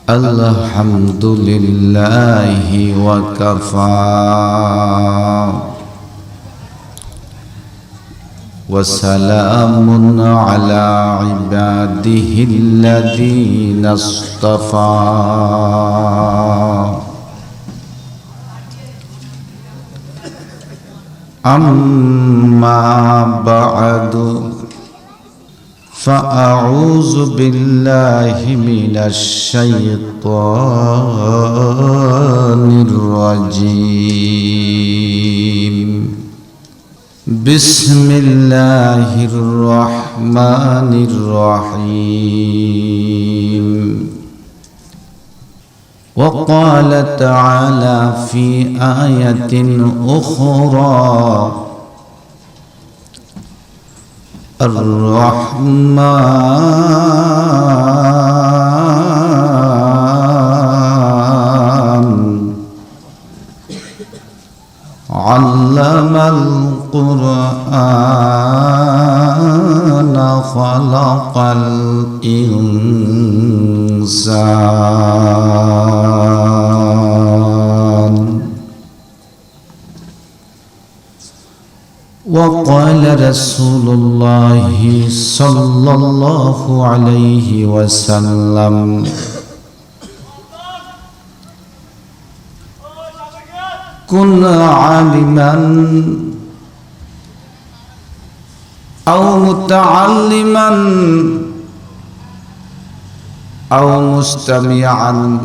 الحمد لله وكفى وسلام على عباده الذين اصطفى أما بعد فأعوذ بالله من الشيطان الرجيم بسم الله الرحمن الرحيم وقال تعالى في آية أخرى الرحمن علم القرآن خلق الإنسان وقال رسول الله صلى الله عليه وسلم كن عالما أو متعلما أو مستمعا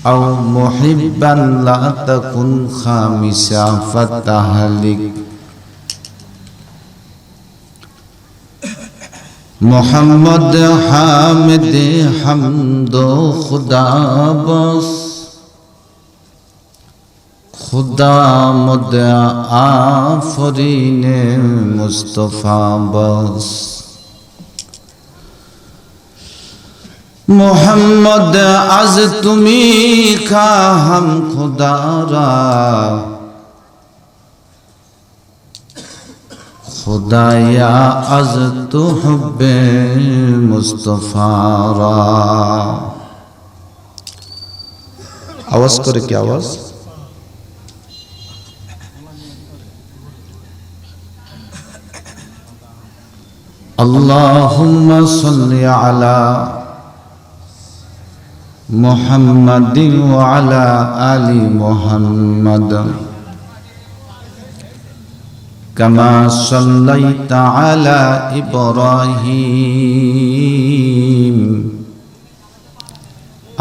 أو محبا لا تكن خامسا فتهلك محمد حامد حمد خدا بس خدا مد آفرین مصطفیٰ بس محمد از تمی خواهم خدا را خدایا از تو حب مصطفیٰ را आवाज करे क्या आवाज اللهم صل على محمد وعلى آل محمد كما صليت على إبراهيم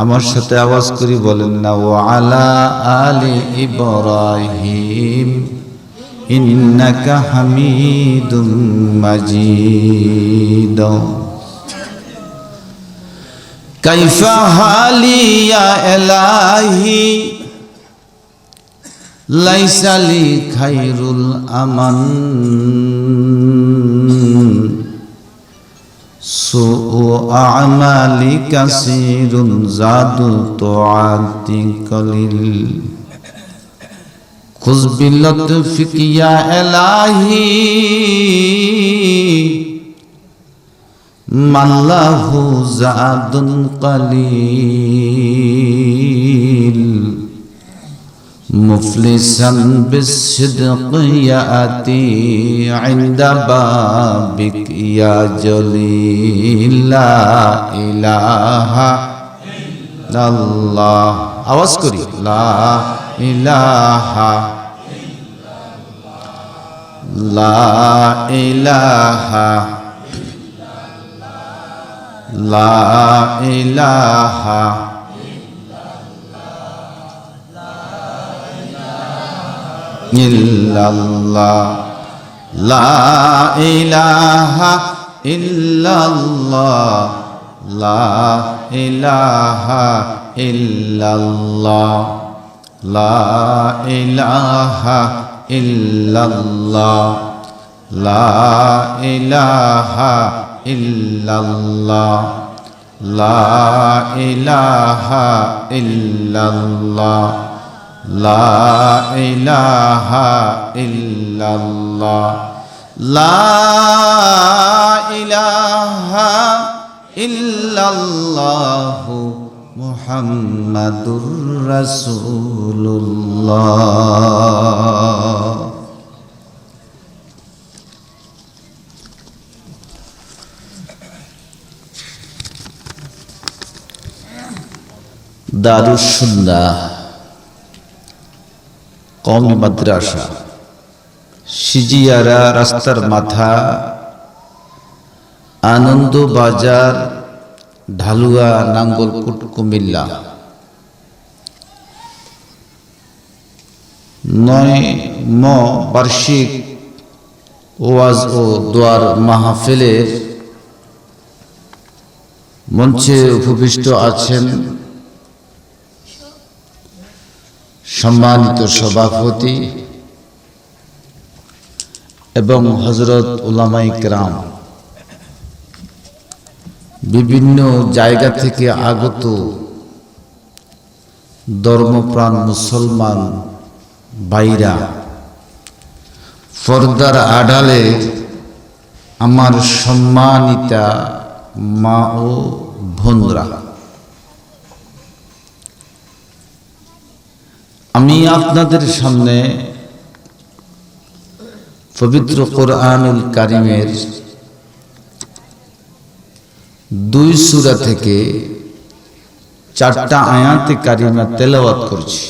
আমার সাথে আওয়াজ করে বলেন না وعلى آل إبراهيم إنك حميد مجيد كيف حالي يا إلهي ليس لي خير الأمن سوء أعمالي كثير زاد طاعتي قليل خذ بلطفك يا إلهي من له زاد قليل مفلسا بالصدق يأتي عند بابك يا جليل لا إله إلا الله আওয়াজ করি লা ইলাহা লা ইলাহা লা ইলাহা ইল্লাল্লাহ লা ইলাহা ইল্লাল্লাহ লা ইলাহা ইল্লাল্লাহ লা ইলাহা ইল্লাল্লাহ লা ইলাহা ইল্লাল্লাহ লা ইলাহা ইল্লাল্লাহ লা ইলাহা ইল্লাল্লাহ লা ইলাহা ইল্লাল্লাহু মুহাম্মাদুর রাসূলুল্লাহ। দারুস সুন্নাহ কওমি মাদ্রাসা, সিজিয়ারা রাস্তার মাথা, আনন্দ বাজার, ঢালুয়া, নাঙ্গলকোট, কুমিল্লা। 9ম বার্ষিক ওয়াজ ও দোয়ার মাহফিলের মঞ্চে উপবিষ্ট আছেন সম্মানিত সভাপতি এবং হযরত উলামায়ে কেরাম, বিভিন্ন জায়গা থেকে আগত ধর্মপ্রাণ মুসলমান ভাইরা, পর্দার আড়ালে আমার সম্মানিতা মা ও বোনরা, আমি আপনাদের সামনে পবিত্র কোরআনুল কারীমের 2 সূরা থেকে 4টা আয়াতে কারিমা তেলাওয়াত করছি।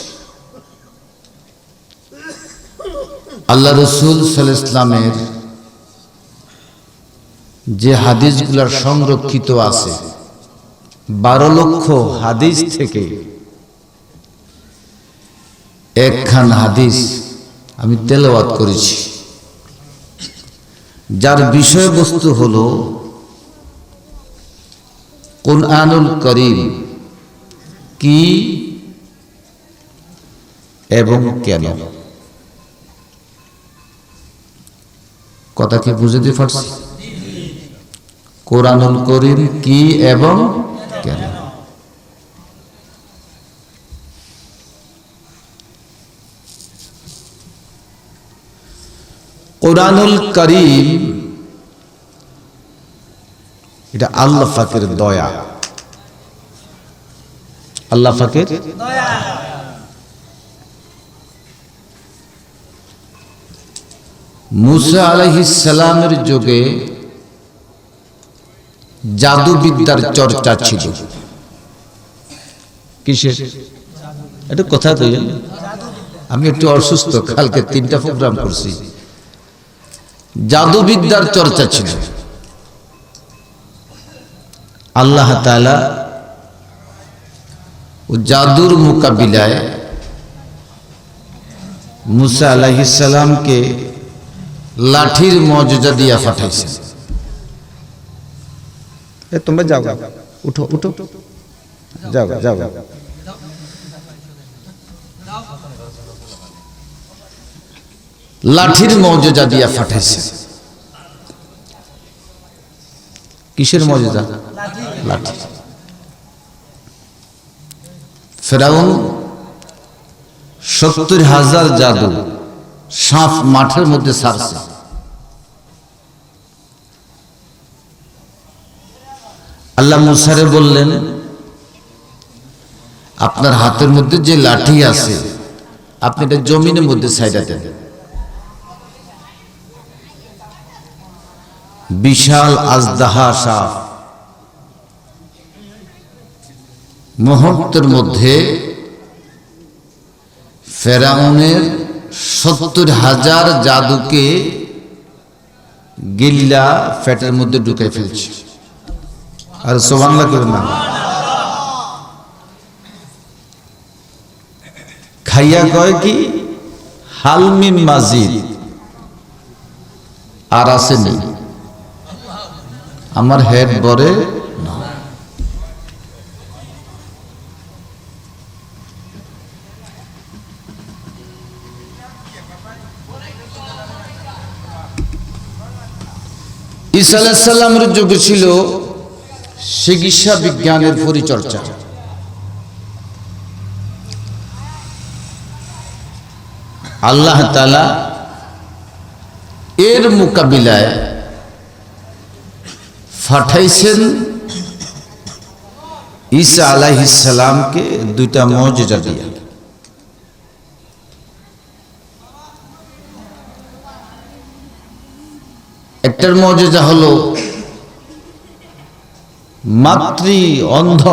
আল্লাহ রাসূল সাল্লাল্লাহু আলাইহি ওয়াসাল্লামের যে হাদিসগুলো সংরক্ষিত আছে 12 লক্ষ হাদিস থেকে একখান হাদিস আমি তেলাওয়াত করেছি, যার বিষয়বস্তু হলো কোরআনুল কারীম কি এবং কেন। কথা কি বুঝতে পারছি? কোরআনুল কারীম কি এবং কেন। কোরআনুল কারীম এটা আল্লাহ পাকের দয়া, আল্লাহ পাকের দয়া। মুসা আলাইহিস সালামের যুগে জাদুবিদ্যার চর্চা ছিল। কিসের? এটা কথা তো, আমি একটু অসুস্থ, কালকে 3টা প্রোগ্রাম করছি। জাদুবিদ্যার চর্চা ছিল। আল্লাহ তাআলা ও জাদুর মোকাবিলায় মুসা আলাইহিস সালামকে লাঠির মজজা দিয়া পাঠাইছে। তোমরা যাও, উঠো উঠো, যাও যাও। লাঠির মজজা দিয়া পাঠাইছে। কিসের মজজা? লাঠি। ফেরাউন 70,000 জাদু সাপ মাঠের মধ্যে ছাড়ছে। আল্লাহ মুসারে বললেন, আপনার হাতের মধ্যে যে লাঠি আছে আপনি এটা জমিনের মধ্যে ছাইড়া দেন। বিশাল আজদাহা সাপ মুহূর্তের মধ্যে ফেরাউনের 70,000 জাদুকে গিল্লা ফ্যাটের মধ্যে ঢুকে ফেলছে। আর সুবহানাল্লাহ করেন না। খাইয়া কয় কি হালমিম মাজিদ, আর আসেনি, আমার হেড বরে না। ঈসা আলাইহিস সালামের যুগে ছিল চিকিৎসা বিজ্ঞানের পরিচর্যা। আল্লাহ তাআলা এর মোকাবিলায় পাঠাইছেন ঈসা আলাইহিস সালামকে দুইটা মুজিজা দিয়া। একটার মুজিজা হলো মাতৃ অন্ধ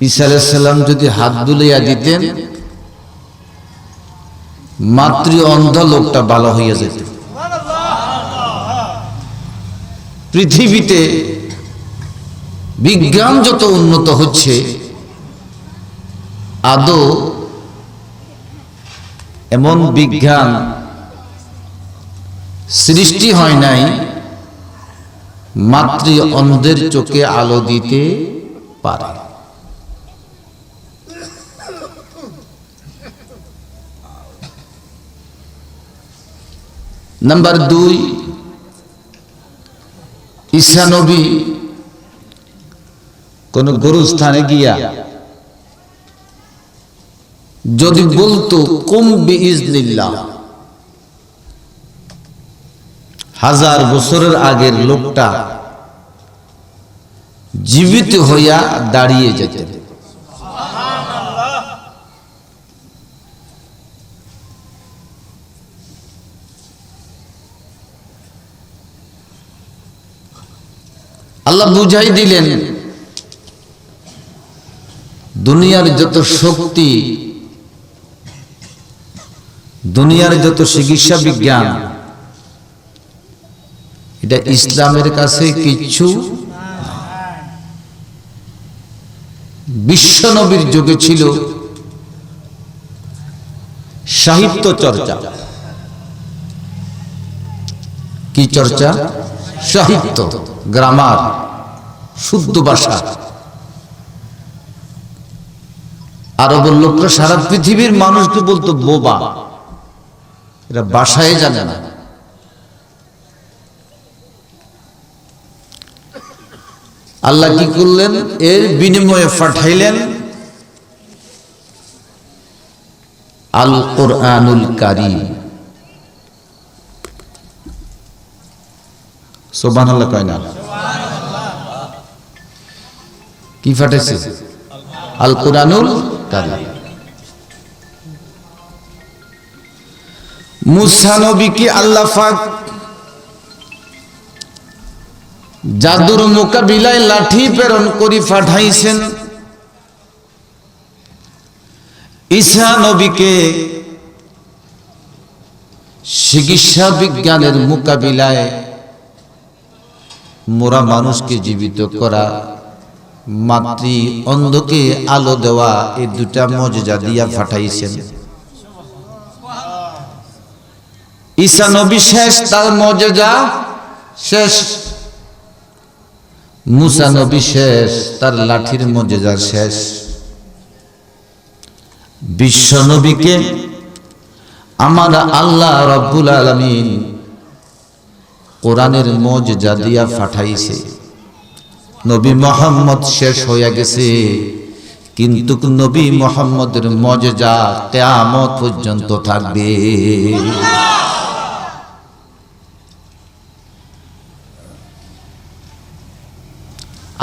ঈসা আলাইহিস সালাম যদি হাত বুলাইয়া দিতেন মাতৃ অন্ধ লোকটা ভালো হইয়া যেত। পৃথিবীতে বিজ্ঞান যত উন্নত হচ্ছে আদৌ এমন বিজ্ঞান সৃষ্টি হয় নাই মাতৃ অন্ধের চোখে আলো দিতে পারে। নাম্বার 2, ঈসা নবী কোন গুরুস্থানে গিয়া যদি বলতো কুম বিইজনিল্লাহ, 1000 বছরের আগের লোকটা জীবিত হইয়া দাঁড়িয়ে যেতেন। আল্লাহ বুঝাই দিলেন দুনিয়ার যত শক্তি, দুনিয়ার যত চিকিৎসা বিজ্ঞান, এটা ইসলামের কাছে কিচ্ছু। বিশ্ব নবীর যুগে ছিল সাহিত্য চর্চা। কি চর্চা? সাহিত্য, গ্রামার, শুদ্ধ ভাষা। আরবের লোকরা সারা পৃথিবীর মানুষকে বলতো বোবা, এরা ভাষায় জানে না। আল্লাহ কি করলেন? এর বিনিময়ে পাঠাইলেন আল কোরআনুল কারীম। সুবহানাল্লাহ কয় না? কি পাঠাইছে? আল কোরআনুল কারীম। মুসা নবীকে আল্লাহ পাক জাদুর মোকাবিলায় লাঠি প্রেরণ করে পাঠাইছেন। ঈসা নবীকে চিকিৎসা বিজ্ঞানের মোকাবিলায় মোরা মানুষকে জীবিত করা, মাতৃ অন্ধকে আলো দেওয়া, এই দুটা মুজিজা দিয়া পাঠাইছেন। ঈসা নবী শেষ, তার মুজিজা শেষ। মুসা নবী শেষ, তার লাঠির মুজিজা শেষ। বিশ্ব নবীকে আমার আল্লাহ রব্বুল আলামিন কোরআনের মুজিজা দিয়া পাঠাইছে। নবী মুহাম্মদ শেষ হয়ে গেছে, কিন্তু নবী মুহাম্মদের মুজিজা কিয়ামত পর্যন্ত থাকবে।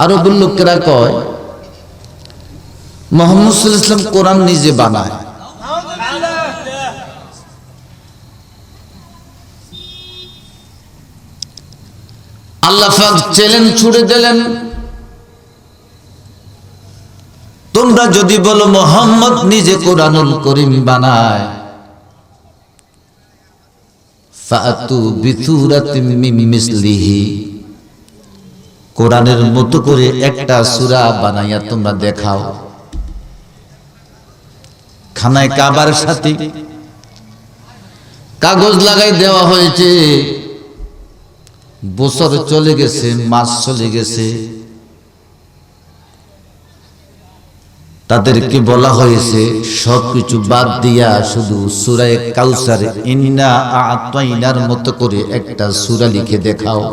আরবের লোকেরা কয় মুহাম্মদ সাল্লাল্লাহু আলাইহি ওয়াসাল্লাম কোরআন নিজে বানায়। আল্লাহ পাক চ্যালেঞ্জ ছুড়ে দিলেন, তোমরা যদি বলো মুহাম্মদ নিজে কোরআনুল কারীম বানায়, ফাতু বিসূরাতিম মিন মিসলিহি, কোরআনের মতো করে একটা সূরা বানাইয়া তোমরা দেখাও। খানায় কাবার সাথে কাগজ লাগাই দেওয়া হয়েছে। বছর চলে গেছে, মাস চলে গেছে, তাদেরকে বলা হয়েছে সবকিছু বাদ দিয়া শুধু সূরা কাউসার ইন্না আ'তাইনার মতো করে একটা সূরা লিখে দেখাও।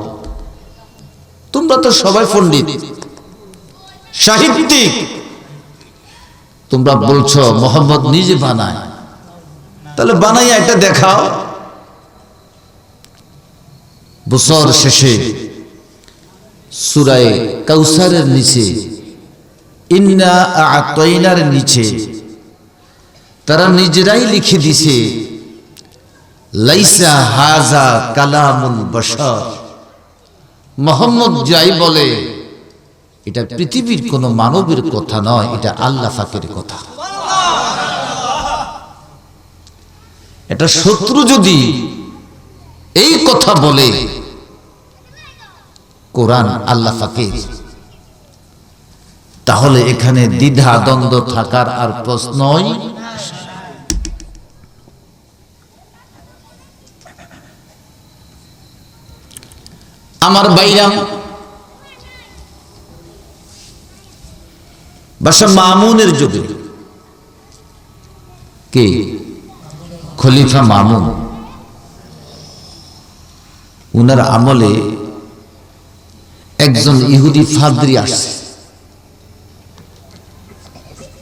তোমরা তো সবাই পণ্ডিত, সাহিত্যিক, তোমরা বলছো মুহাম্মদ নিজে বানায়, তাহলে বানাইয়া এটা দেখাও। বছর শেষে সূরা কাউসারের নিচে, ইন্না আ'তাইনার নিচে তারা নিজেরাই লিখে দিছে লাইসা হাযা কালামুল বাশার, মুহাম্মদ যাই বলে এটা পৃথিবীর কোনো মানবের কথা নয়, এটা আল্লাহ পাকের কথা। এটা শত্রু যদি এই কথা বলে কোরআন আল্লাহ পাকের, তাহলে এখানে দ্বিধা দ্বন্দ্ব থাকার আর প্রশ্নই। আমার বাইরাম বাদশা মামুনের যুগে, কে? খলিফা মামুন। উনার আমলে একজন ইহুদি ফাদ্রি আসছে,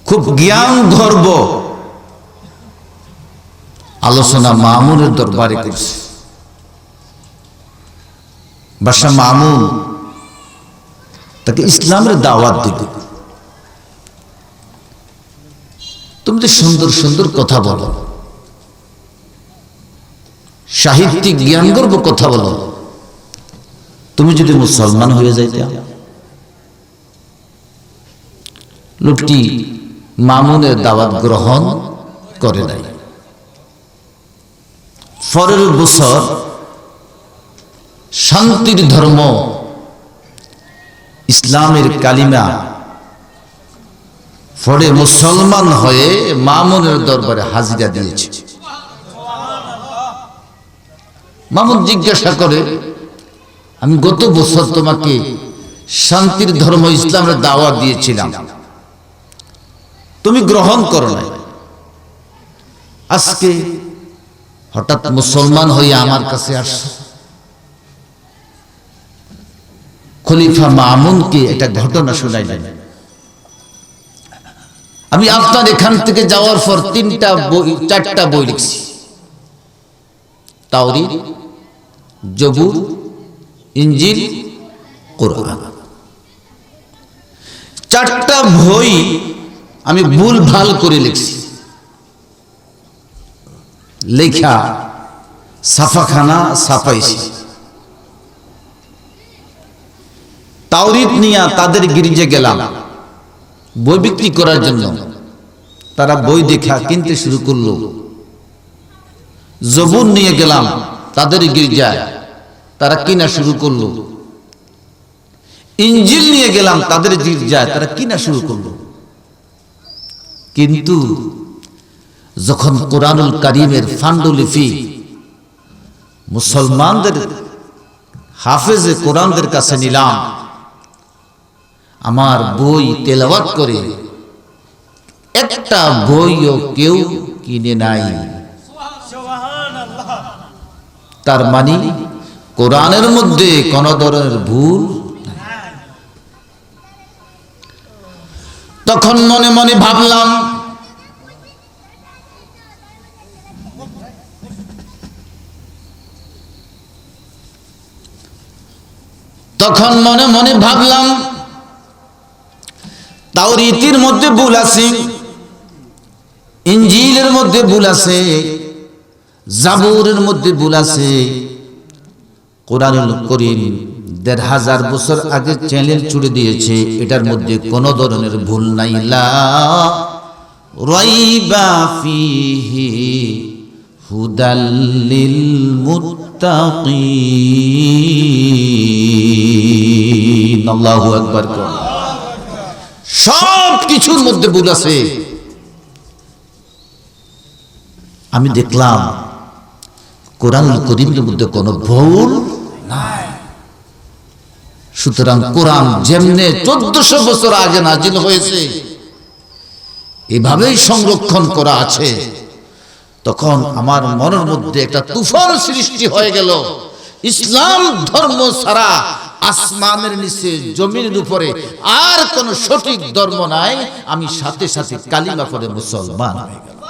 খুব জ্ঞান গর্ব আলোচনা মামুনের দরবারে করছে। বাদশা মামুন তাকে ইসলামের দাওয়াত দিল। তুমি তো সুন্দর সুন্দর কথা বলো, সাহিত্যিক জ্ঞান গর্ব কথা বলো, তুমি যদি মুসলমান হয়ে যাইতে। লোকটি মামুনের দাওয়াত গ্রহণ করে নাই। পরের বছর শান্তির ধর্ম ইসলামের কালিমা পড়ে মুসলমান হয়ে মামুনের দরবারে হাজিরা দিয়েছে। মামুন জিজ্ঞাসা করে, আমি গত বছর তোমাকে শান্তির ধর্ম ইসলামের দাওয়াত দিয়েছিলাম, তুমি গ্রহণ করো নাই, আজকে হঠাৎ মুসলমান হয়ে আমার কাছে আসছো। খলিফা মামুনকে একটা ঘটনা শোনাইলেন। আমি আপনার এখান থেকে যাওয়ার পর 4টা বই লিখছি, তাওরীত, জবুর, ইনজিল, কোরআন। 4টা বই আমি ভুল ভাল করে লিখছি। লেখা ছাপাখানা ছাপাইছি। তাওরীত নিয়ে তাদের গির্জে গেলাম বই বিক্রি করার জন্য। তারা বই দেখা কিনতে শুরু করলো। জবুর নিয়ে গেলাম তাদের গির্জায়, তারা কিনা শুরু করলো। ইনজিল নিয়ে গেলাম তাদের গির্জায়, তারা কিনা শুরু করলো। কিন্তু যখন কোরআনুল কারীমের পাণ্ডুলিপি মুসলমানদের হাফেজে কোরআনদের কাছে নিলাম, আমার বই তেলাওয়াত করে একটা বইও কেউ কিনে নাই। তার মানে কোরআনের মধ্যে কোন ধরনের ভুল নাই। তখন মনে মনে ভাবলাম, তাওরীতের মধ্যে ভুল আছে, ইনজিলের মধ্যে ভুল আছে, জাবুরের মধ্যে ভুল আছে। কোরআনুল কারীম ১৫০০ বছর আগে চ্যানেল ছুড়ে দিয়েছে, এটার মধ্যে কোনো ধরনের ভুল নাই। লা রাইবা ফিহি হুদাল লিল মুত্তাকিন। আল্লাহু আকবার। সব কিছুর মধ্যে ভুল আছে। আমি দেখলাম কোরআনুল কারীমের মধ্যে কোনো ভুল নাই। সুতরাং কোরআন যেমনে 1400 বছর আগে নাজিল হয়েছে এভাবেই সংরক্ষণ করা আছে। তখন আমার মনের মধ্যে একটা তুফান সৃষ্টি হয়ে গেল। ইসলাম ধর্ম ছাড়া আসমানের নিচে জমিনের উপরে আর কোন সঠিক ধর্ম নাই। আমি সাথে সাথে কালিমা পড়ে মুসলমান হয়ে গেলাম।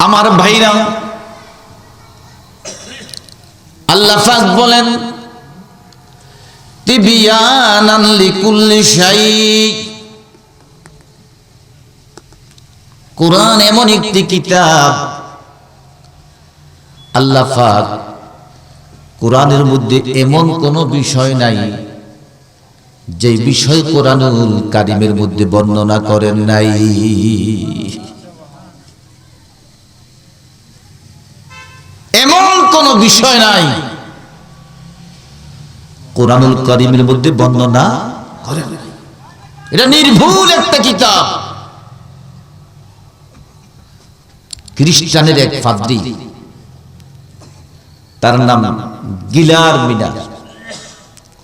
আমার ভাইরা, আল্লাহ পাক বলেন তিবিয়ানান লিকুল্লি শাই। কোরআন এমন একটি কিতাব, আল্লাহ পাক কোরআনের মধ্যে এমন কোন বিষয় নাই যে বিষয় কোরআনুল কারীমের মধ্যে বর্ণনা করেন নাই। এমন কোন বিষয় নাই কোরআনুল কারীমের মধ্যে বর্ণনা করেন নাই। এটা নির্ভুল একটা কিতাব। খ্রিস্টানের এক পাদ্রী, তার নাম গিলার মিনার।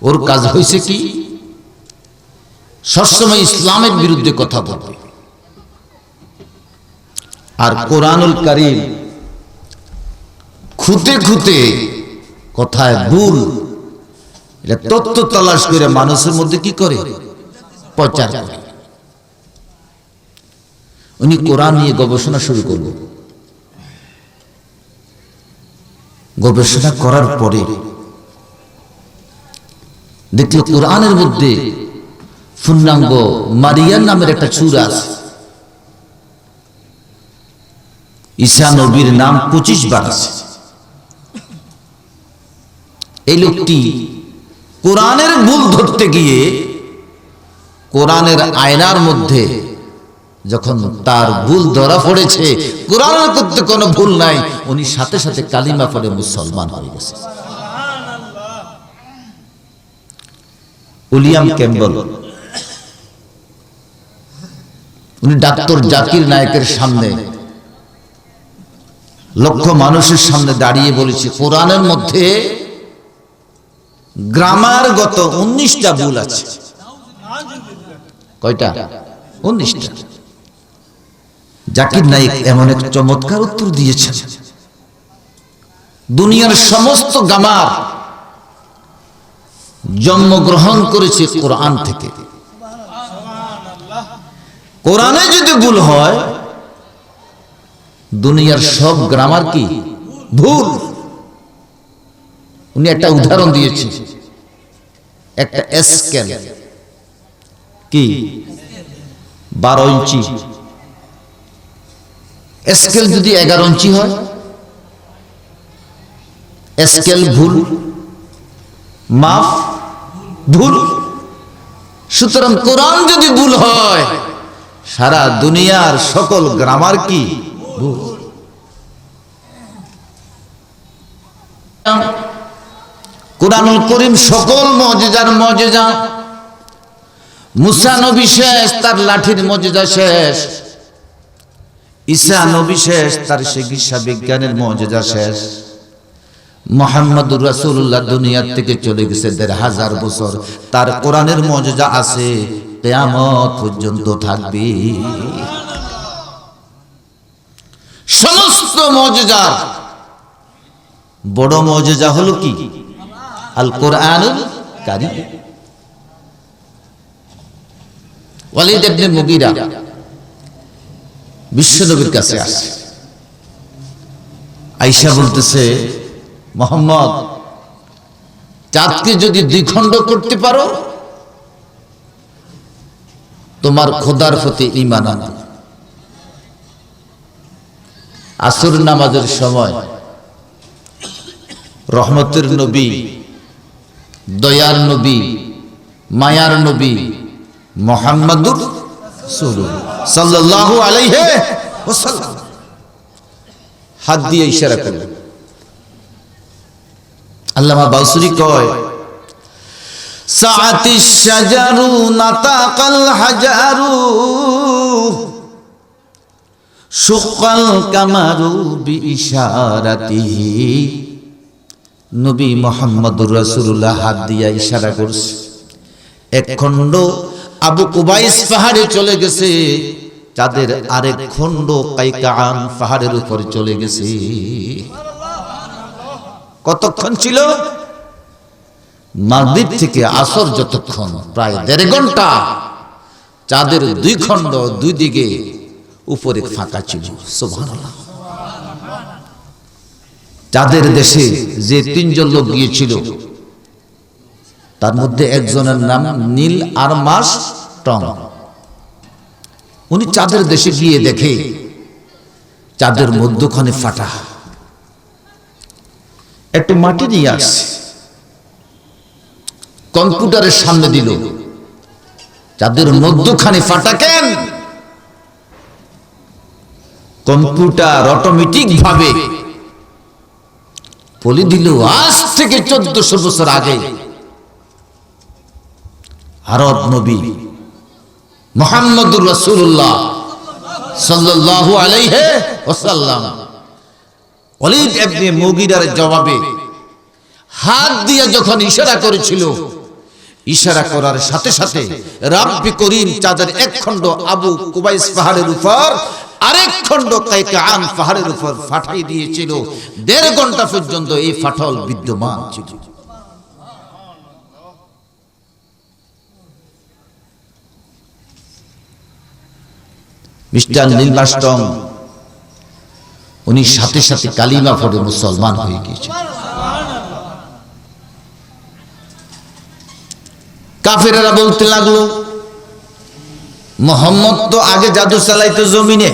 ওর কাজ হয়েছে কি, সবসময় ইসলামের বিরুদ্ধে কথা বলবে আর কোরআনুল কারীম খুঁতে খুঁতে কথায় ভুল, এটা তত্ত্ব তালাশ করে মানুষের মধ্যে কি করে, প্রচার করে। উনি কোরআন নিয়ে গবেষণা শুরু করল। গবেষণা করার পরে দেখল কোরআনের মধ্যে পূর্ণাঙ্গ মারিয়াম নামের একটা সূরা আছে। ঈসা নবীর নাম 25 বার আছে। এই লোকটি কোরআনের ভুল ধরতে গিয়ে কোরআনের আয়নার মধ্যে যখন তার ভুল ধরা পড়েছে, কোরআনের মধ্যে কোনো ভুল নাই, উনি সাথে সাথে কালিমা পড়ে মুসলমান হয়ে গেছে। উইলিয়াম ক্যাম্পবেল, উনি ডাক্তার জাকির নায়েকের সামনে লক্ষ মানুষের সামনে দাঁড়িয়ে বলেছে কোরআনের মধ্যে গ্রামারগত 19টা ভুল আছে। কয়টা? 19টা। জাকির নায়েক এমন এক চমৎকার উত্তর দিয়েছেন, দুনিয়ার সমস্ত গ্রামার জন্মগ্রহণ করেছে কোরআন থেকে। কোরআনে যদি ভুল হয়, দুনিয়ার সব গ্রামার কি ভুল। উনি একটা উদাহরণ দিয়েছেন, একটা স্কেল কি 12 ইঞ্চি, স্কেল যদি 11 ইঞ্চি হয়, স্কেল ভুল, মাপ ভুল। সুতরাং কোরআন যদি ভুল হয়, সারা দুনিয়ার সকল গ্রামার কি ভুল। কোরআনুল কারীম সকল মুজিজার মুজিজা। মুসা নবী শেষ, তার লাঠির মুজিজা শেষ। ঈসা নবী শেষ, তার চিকিৎসা বিজ্ঞানের মুজিজা শেষ। মুহাম্মদুর রাসূলুল্লাহ দুনিয়া থেকে চলে গেছে 1500 বছর, তার কোরআনের মুজিজা আছে, কিয়ামত পর্যন্ত থাকবে। সমস্ত মুজিজার বড় মুজিজা হলো কি? আল কোরআনুল কারীম। ওয়ালিদ ইবনে মুগীরা বিশ্বনবীর কাছে আসে, আয়েশা বলতেছে, মুহাম্মদ, চাঁদকে যদি 2 খণ্ড করতে পারো, তোমার খোদার প্রতি ঈমান আনো। আসর নামাজের সময় রহমতের নবী, দয়ার নবী, মায়ার নবী মুহাম্মাদুর রাসূলুল্লাহ সাল্লাল্লাহু আলাইহি ওয়াসাল্লাম হাত দিয়ে ইশারা করলেন। আল্লামা বাউসুরি কয়, সাআতিশ শাজারু নাতাকাল হাজারু শুক্কাল কামারু বিইশারাতিহি। নবী মুহাম্মদুর রাসূলুল্লাহ হাত দিয়ে ইশারা করছে, এক খণ্ড আবু কুবাইস পাহাড়ে চলে গেছে, চাঁদের আরেক খণ্ড কাইকান পাহাড়ের উপর চলে গেছে। কতক্ষণ ছিল? মাগরিব থেকে আসর যতক্ষণ, প্রায় 1.5 ঘন্টা। চাঁদের 2 খণ্ড 2 দিকে উপরে ফাঁকা ছিল। সুবহানাল্লাহ। যাদের দেশে যে তিনজন লোক গিয়েছিল তার মধ্যে একজনের নাম নীল আর্মস্ট্রং। উনি চাঁদের দেশে গিয়ে দেখে চাঁদের মধ্যখানে ফাটা। একটু মাটি নিয়ে আসছে, কম্পিউটারের সামনে দিল, চাঁদের মধ্যখানে ফাটা কেন? কম্পিউটার অটোমেটিক ভাবে বলে দিল আজ থেকে 1400 বছর আগে আরব নবী মুহাম্মদুর রাসূলুল্লাহ সাল্লাল্লাহু আলাইহি ওয়াসাল্লাম ওয়ালিদ ইবনে মুগীরার জবাবে হাত দিয়ে যখন ইশারা করেছিল, ইশারা করার সাথে সাথে রাব্বি করিম চাঁদের এক খণ্ড আবু কুবাইস পাহাড়ের উপর আরেক খণ্ড কাইকান পাহাড়ের উপর ফাটাই দিয়েছিল। 1.5 ঘন্টা পর্যন্ত এই ফাটল বিদ্যমান ছিল। মিস্টার নীল আর্মস্ট্রং উনি সাথে সাথে কালিমা পড়ে মুসলমান হয়ে গিয়েছেন। কাফেরেরা বলতে লাগলো মোহাম্মদ তো আগে জাদু চালাইতো জমিনে,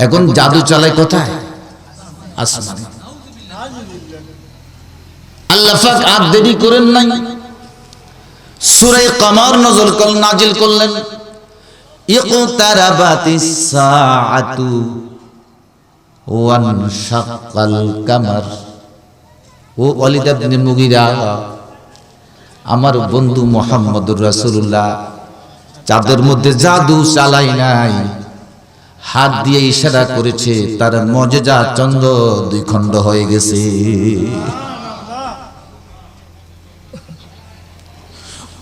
এখন জাদু চালায় কোথায়? আসমানে। আল্লাহ পাক আর দেরি করেন নাই, সূরা কমর নাজিল করলেন। ইকতারাবাতিস সাআতু ওয়ানশাক্কাল কামার। ও ওয়ালিদ ইবনে মুগীরা, আমার বন্ধু মুহাম্মদুর রাসূলুল্লাহ চাঁদের মধ্যে জাদু চালাই নাই, হাত দিয়ে ইশারা করেছে, তার মুজিজা চন্দ্র 2 খণ্ড হয়ে গেছে।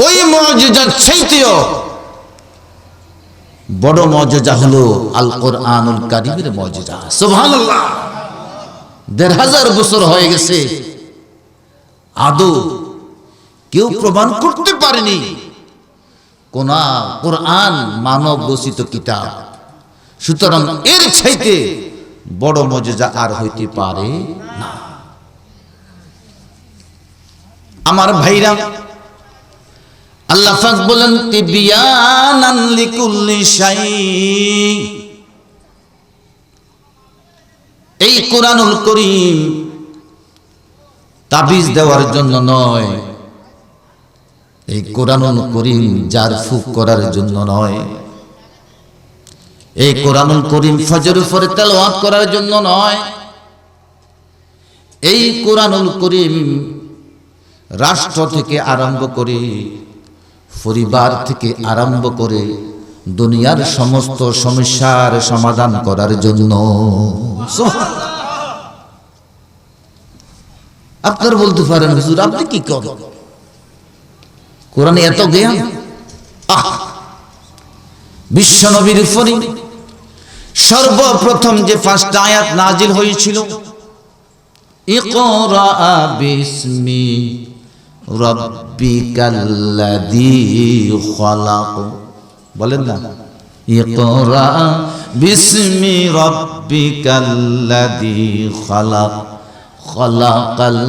ওই মুজিজার চাইতেও বড় মুজিজা হলো আল কোরআনুল কারীমের মুজিজা। সুবহানাল্লাহ। 1500 বছর হয়ে গেছে, আদৌ কেউ প্রমাণ করতে পারেনি কোরআন মানব রচিত কিতাব। সুতরাং এর চাইতে বড় মুজিজা আর হইতে পারে না। আমার ভাইরা, আল্লাহ পাক বলেন তিবিয়ানান লিকুল্লি শাই। এই কোরআনুল কারীম তাবিজ দেওয়ার জন্য নয়, এই কোরআনুল কারীম জার ফুক করার জন্য নয়, এই কোরআনুল কারীম ফজর উপরে তেলাওয়াত করার জন্য নয়। এই কোরআনুল কারীম রাষ্ট্র থেকে আরম্ভ করে, পরিবার থেকে আরম্ভ করে দুনিয়ার সমস্ত সমস্যার সমাধান করার জন্য। আপনারা বলতে পারেন হুজুর আপনি কি করেন, কোরআনে এত জ্ঞান? বিশ্ব নবীর উপরে সর্বপ্রথম যে 5টা আয়াত নাজিল হয়েছিল, ইকরা বিসমি রাব্বিকাল্লাযী খালাক, বলেন না, ইকরা বিসমি রাব্বিকাল্লাযী খালাক খালাকাল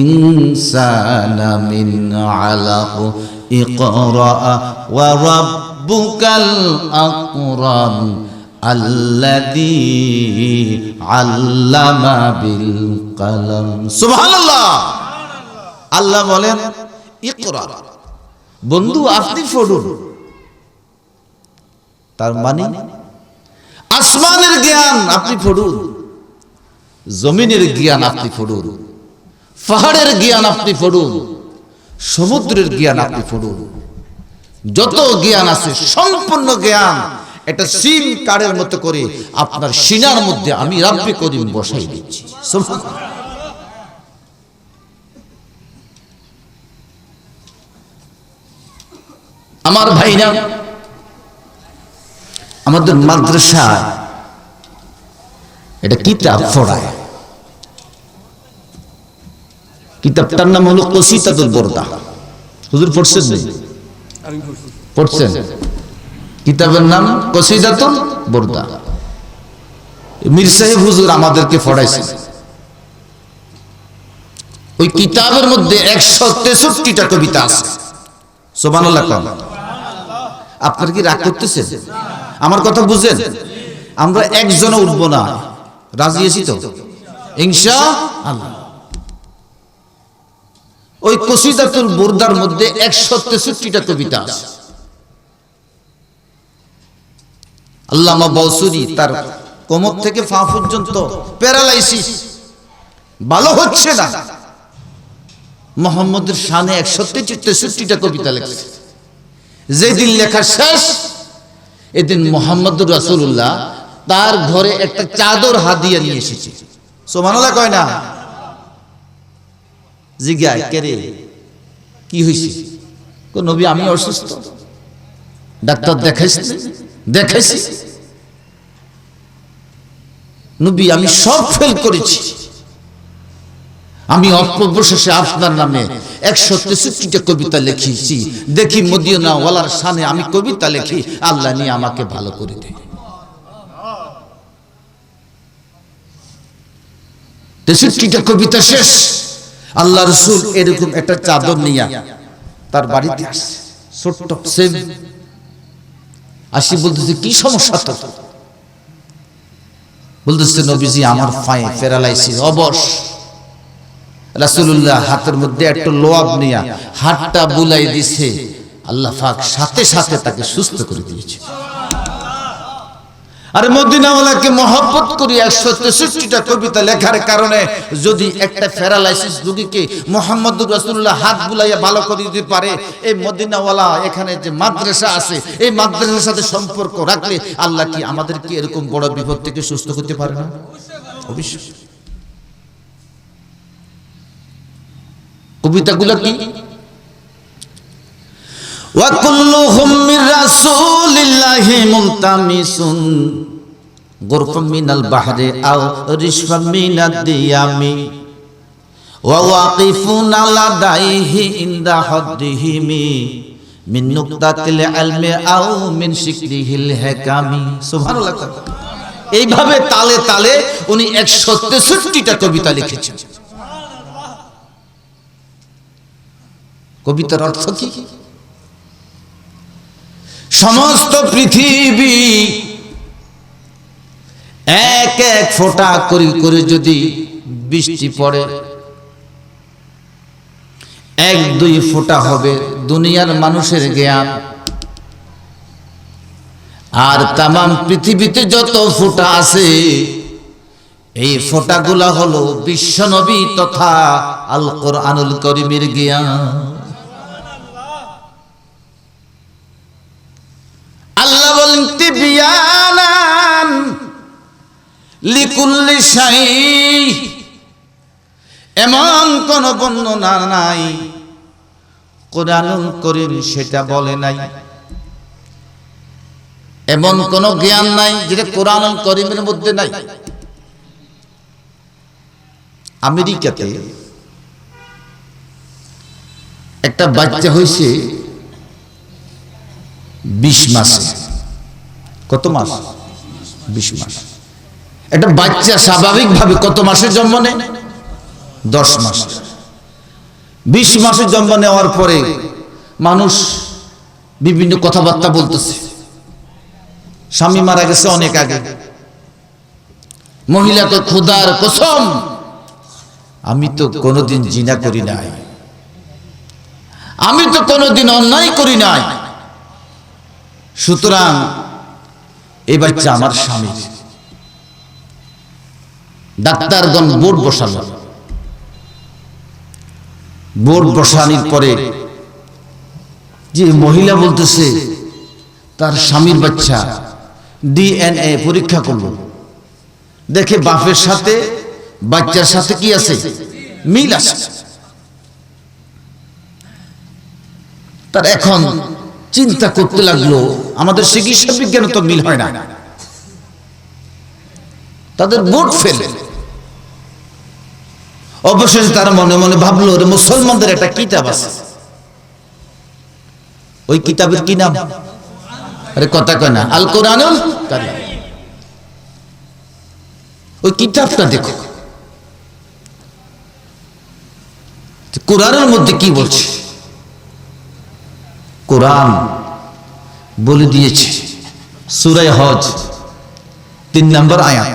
ইনসানা মিন আলাক ইকরা ওয়া রাব্বুকাল আকরাম আল্লাযী আল্লামা বিল কলম। সুবহানাল্লাহ। আল্লাহ বলেন ইকরা, বন্ধু আপনি পড়ুন। তার মানে আসমানের জ্ঞান আপনি পড়ুন, জমিনের জ্ঞান আপনি পড়ুন, পাহাড়ের জ্ঞান আপনি পড়ুন, সমুদ্রের জ্ঞান আপনি পড়ুন। যত জ্ঞান আছে সম্পূর্ণ জ্ঞান এটা সিম কার্ডের মতো করে আপনার সিনার মধ্যে আমি রাব্বি করিম বসাই দিচ্ছি। আমার ভাইরা, আমাদের মাদ্রাসায় এটা কিতাব পড়ায়, কিতাবটার নাম হলো কসিদাতুল বুরদা। হুজুর পড়ছেন না? পড়ছেন? কিতাবের নাম কসিদাতুল বুরদা। মীর সাহেব হুজুর আমাদেরকে পড়াইছেন। ওই কিতাবের মধ্যে 163টা কবিতা আছে। সুবহানাল্লাহ। আপনারা কি রাগ করতেছেন? আমার কথা বুঝেন। আমরা একজনও উঠবো না, রাজি আছি তো ইনশাআল্লাহ। ওই কসিদাতুল বুরদার মধ্যে 163টা কবিতা আছে। আল্লামা বসরি তার কোমর থেকে পা পর্যন্ত প্যারালাইসিস, ভালো হচ্ছে না। মুহাম্মদের শানে 163টা কবিতা লিখছে। যেদিন লেখা শেষ এদিন মুহাম্মদুর রাসূলুল্লাহ তার ঘরে একটা চাদর হাদিয়া নিয়ে এসেছে। সুবহানাল্লাহ কয় না? জিজ্ঞাসা করে কি হয়েছে? নবী আমি অসুস্থ, ডাক্তার দেখাইছি। নবী আমি সব ফেল করেছি, আমি অল্পবয়সে আপনার নামে 163টা কবিতা লিখেছি। দেখি মদিনা ওয়ালার শানে আমি কবিতা লিখি, আল্লাহ নিয়ে আমাকে ভালো করে দেয়। 63টা কবিতা শেষ। আল্লাহ রাসূল এরকম একটা চাদর নিয়ে তার বাড়িতে আসছে, ছোট্ট সেম আসি। বলতেছে কি সমস্যা তো? বলতেছে নবীজি আমার পায়ে প্যারালাইসিস, অবশ। রাসূলুল্লাহ হাতের মধ্যে একটা লোয়াব নিয়ে হাতটা বুলাই দিছে, আল্লাহ পাক সাথে সাথে তাকে সুস্থ করে দিয়েছে। আর মদিনাওয়ালাকে মহব্বত করি 163টা কবিতা লেখার কারণে যদি একটা প্যারালাইসিস রোগীকে মুহাম্মদুর রাসূলুল্লাহ হাত বুলাইয়া ভালো করে দিতে পারে, এই মদিনাওয়ালা এখানে যে মাদ্রাসা আছে এই মাদ্রাসার সাথে সম্পর্ক রাখলে আল্লাহ কি আমাদেরকে এরকম বড় বিপদ থেকে সুস্থ করতে পারে না? অবশ্যই। কবিতাগুলো কি? ওয়া কুল্লুহুম মির রাসূলিল্লাহি মুলতামিসুন গুরফাম মিনাল বাহরি আও রিশফাম মিনাদ দিয়ামি ওয়া ওয়াকিফুন আলা দাইহি ইনদা হাদ্দিহিমি মিন নুকতাতিল ইলমি আও মিন শিকরিহিল হিকামি। সুবহানাল্লাহ। এইভাবে তালে তালে উনি 163টা কবিতা লিখেছেন। কবিতার অর্থ কি? সমস্ত পৃথিবী এক এক ফোঁটা করে করে যদি বৃষ্টি পড়ে, 1-2 ফোঁটা হবে দুনিয়ার মানুষের জ্ঞান। আর তামাম পৃথিবীতে যত ফোঁটা আছে এই ফোঁটাগুলা হলো বিশ্বনবী তথা আল কোরআনুল কারীমের জ্ঞান। আল্লাহ বলেন তিবিয়ানান লিকুল্লি শাই, এমন কোন বর্ণনা নাই কোরআনুল কারীম সেটা বলে নাই। এমন কোন জ্ঞান নাই যেটা কোরআনুল কারীমের মধ্যে নাই। আমেরিকাতে একটা বাচ্চা হয়েছে 20 মাসে। কত মাস? 20 মাস। একটা বাচ্চা স্বাভাবিকভাবে কত মাসে জন্ম নেয়? 10 মাস। 20 মাসে জন্ম নেওয়ার পরে মানুষ বিভিন্ন কথাবার্তা বলতেছে। স্বামী মারা গেছে অনেক আগে, মহিলাকে খোদার কসম আমি তো কোনোদিন জিনা করি নাই, আমি তো কোনোদিন অন্যায় করি নাই, সুতরাং এই বাচ্চা আমার স্বামীর। ডাক্তারগণ বোর্ড বসালো। বোর্ড বসানোর পরে যে মহিলা বলতেছে তার স্বামীর বাচ্চা, ডিএনএ পরীক্ষা করলো, দেখে বাপের সাথে বাচ্চার সাথে কি আছে? মিল আছে। তার এখন চিন্তা করতে লাগলো আমাদের চিকিৎসা বিজ্ঞানে তো মিল হয় না, তাদের বোর্ড ফেল। অবশেষে তার মনে মনে ভাবলো মুসলমানদের একটা কিতাব আছে, ওই কিতাবের কি নাম? আরে কথা কয় না, আল কোরআনুল কারীম। ওই কিতাবটা দেখো কোরআনের মধ্যে কি বলছে। কোরআন বলে দিয়েছে সূরা হজ 3 নম্বর আয়াত,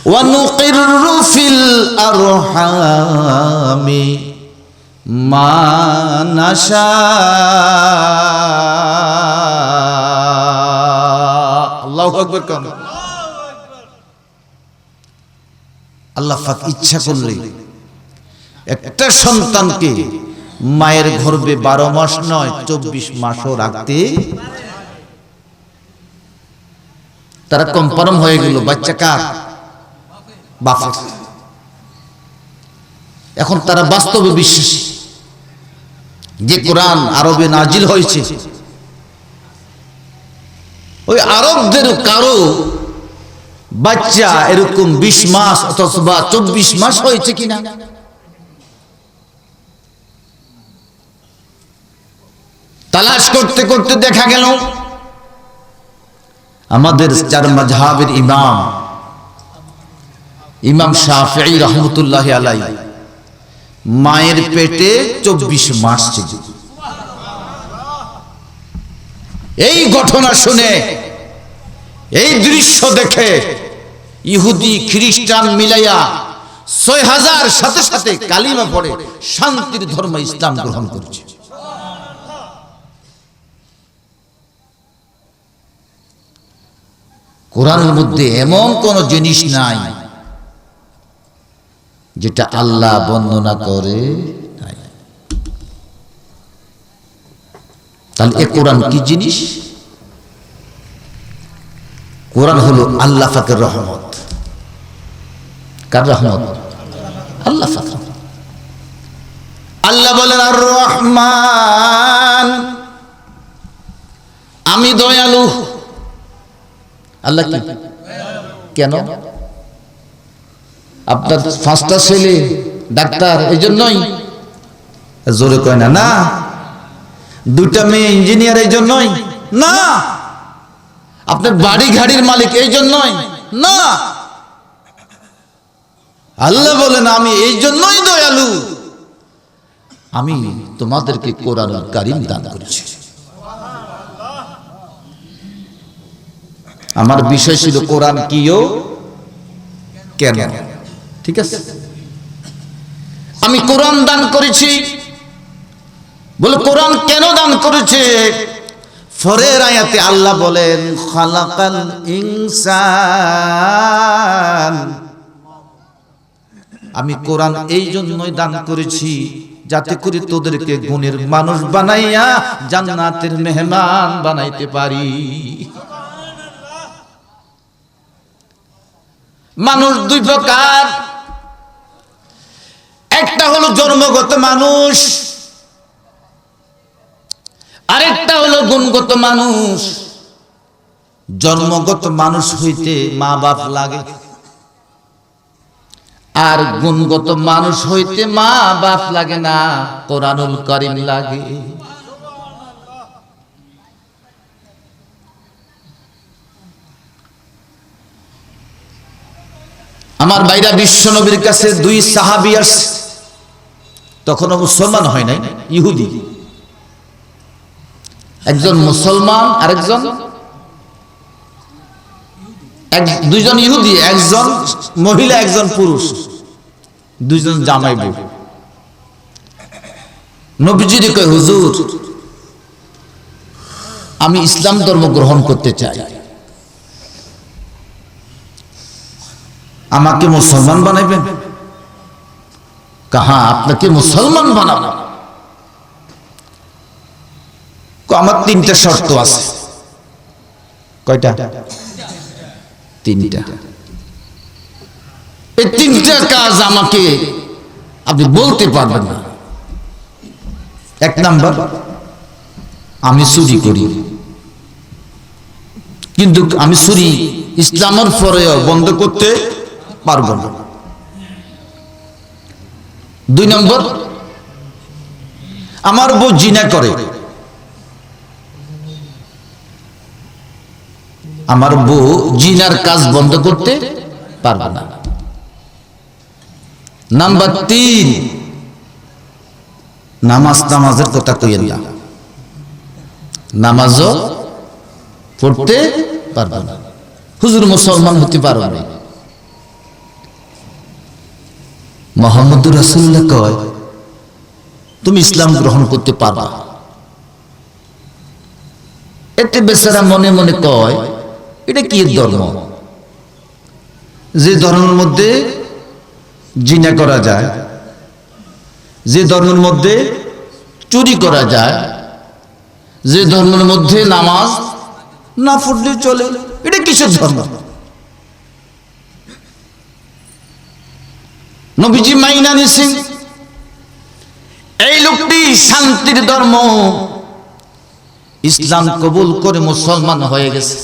ওয়া নুকিরু ফিল আরহামি মা নাশা। আল্লাহু আকবার। কোন আল্লাহ পাক ইচ্ছা করলে একটা সন্তানকে মায়ের গর্ভে 12 মাস নয় 24 মাসও রাখতে, তারা কনফার্ম হয়ে গেল বাচ্চা কার? বাপের। এখন তারা বাস্তবে বিশ্বাসী যে কোরআন আরবে নাজিল হয়েছে, ওই আরবদের কারো বাচ্চা এরকম 20 মাস অথবা 24 মাস হয়েছে কিনা। তালাশ করতে করতে দেখা গেল আমাদের 4 মাযহাবের ইমাম শাফিঈ রহমতুল্লাহ আলাইহি মায়ের পেটে 24 মাস ছিল। এই ঘটনা শুনে, এই দৃশ্য দেখে ইহুদি খ্রিস্টান মিলাইয়া 6000 সাথে সাথে কালিমা পড়ে শান্তির ধর্ম ইসলাম গ্রহণ করেছে। কোরআনের মধ্যে এমন কোন জিনিস নাই যেটা আল্লাহ বর্ণনা করে নাই। তাহলে এ কোরআন কি জিনিস? কোরআন হলো আল্লাহ পাকের রহমত। কার রহমত? আল্লাহ পাক। আল্লাহ বলেন আর রহমান, আমি দয়ালু। আল্লাহ কি? কেন? আপনার 5টা ছেলে ডাক্তার এই জন্যই? জোরে কয় না। না। 2টা মেয়ে ইঞ্জিনিয়ার এই জন্যই? না। আপনার বাড়ি গাড়ির মালিক এই জন্যই? না। আল্লাহ বলেন আমি এই জন্যই দয়ালু, আমি তোমাদেরকে কোরআনুল কারীম দান করেছি। আমার বিষয় ছিল কোরআন কিও কেন। ঠিক আছে, আমি কোরআন দান করেছি বলে কোরআন কেন দান করেছে? পরের আয়াতে আল্লাহ বলেন খালাকাল ইনসান, আমি কোরআন এই জন্যই দান করেছি যাতে করে তোদেরকে গুণের মানুষ বানাইয়া জান্নাতের মেহমান বানাইতে পারি। মানুষ 2 প্রকার, একটা হলো জন্মগত মানুষ, আরেকটা হলো গুণগত মানুষ। জন্মগত মানুষ হইতে মা বাপ লাগে, আর গুণগত মানুষ হইতে মা বাপ লাগে না, কোরআনুল কারীম লাগে। আমার ভাইরা, বিশ্ব নবীর কাছে 2 সাহাবী আসছে, তখনও মুসলমান হয় নাই, ইহুদি। একজন মুসলমান, আরেকজন 2জন ইহুদি, একজন মহিলা একজন পুরুষ, 2জন জামাই বউ। নবীজি কয় হুজুর আমি ইসলাম ধর্ম গ্রহণ করতে চাই, আমাকে মুসলমান বানাইবেন? কাহা আপনাকে মুসলমান বানাবো? আমার 3টা শর্ত আছে। কয়টা? 3টা। এই 3টা কাজ আমাকে আপনি বলতে পারবেন না। 1 নাম্বার, আমি চুরি করি, কিন্তু আমি চুরি ইসলামের পরেও বন্ধ করতে পারবো না। 2 নম্বর, আমার বউ জিনা করে, আমার বউ জিনার কাজ বন্ধ করতে পারবে না। নাম্বার 3, নামাজের কথা কইেন না, নামাজও পড়তে পারবে না, হুজুর মুসলমান হতে পারবে না। মুহাম্মদুর রাসূলুল্লাহ কয় তুমি ইসলাম গ্রহণ করতে পারবা। এতে বেচারা মনে মনে কয় এটা কি ধর্ম, যে ধর্মের মধ্যে জিনা করা যায়, যে ধর্মের মধ্যে চুরি করা যায়, যে ধর্মের মধ্যে নামাজ না পড়লে চলে, এটা কিসের ধর্ম? নবীজি মাইনা নিছেন এই লোকটি শান্তির ধর্ম, ইসলাম কবুল করে মুসলমান হয়ে গেছে।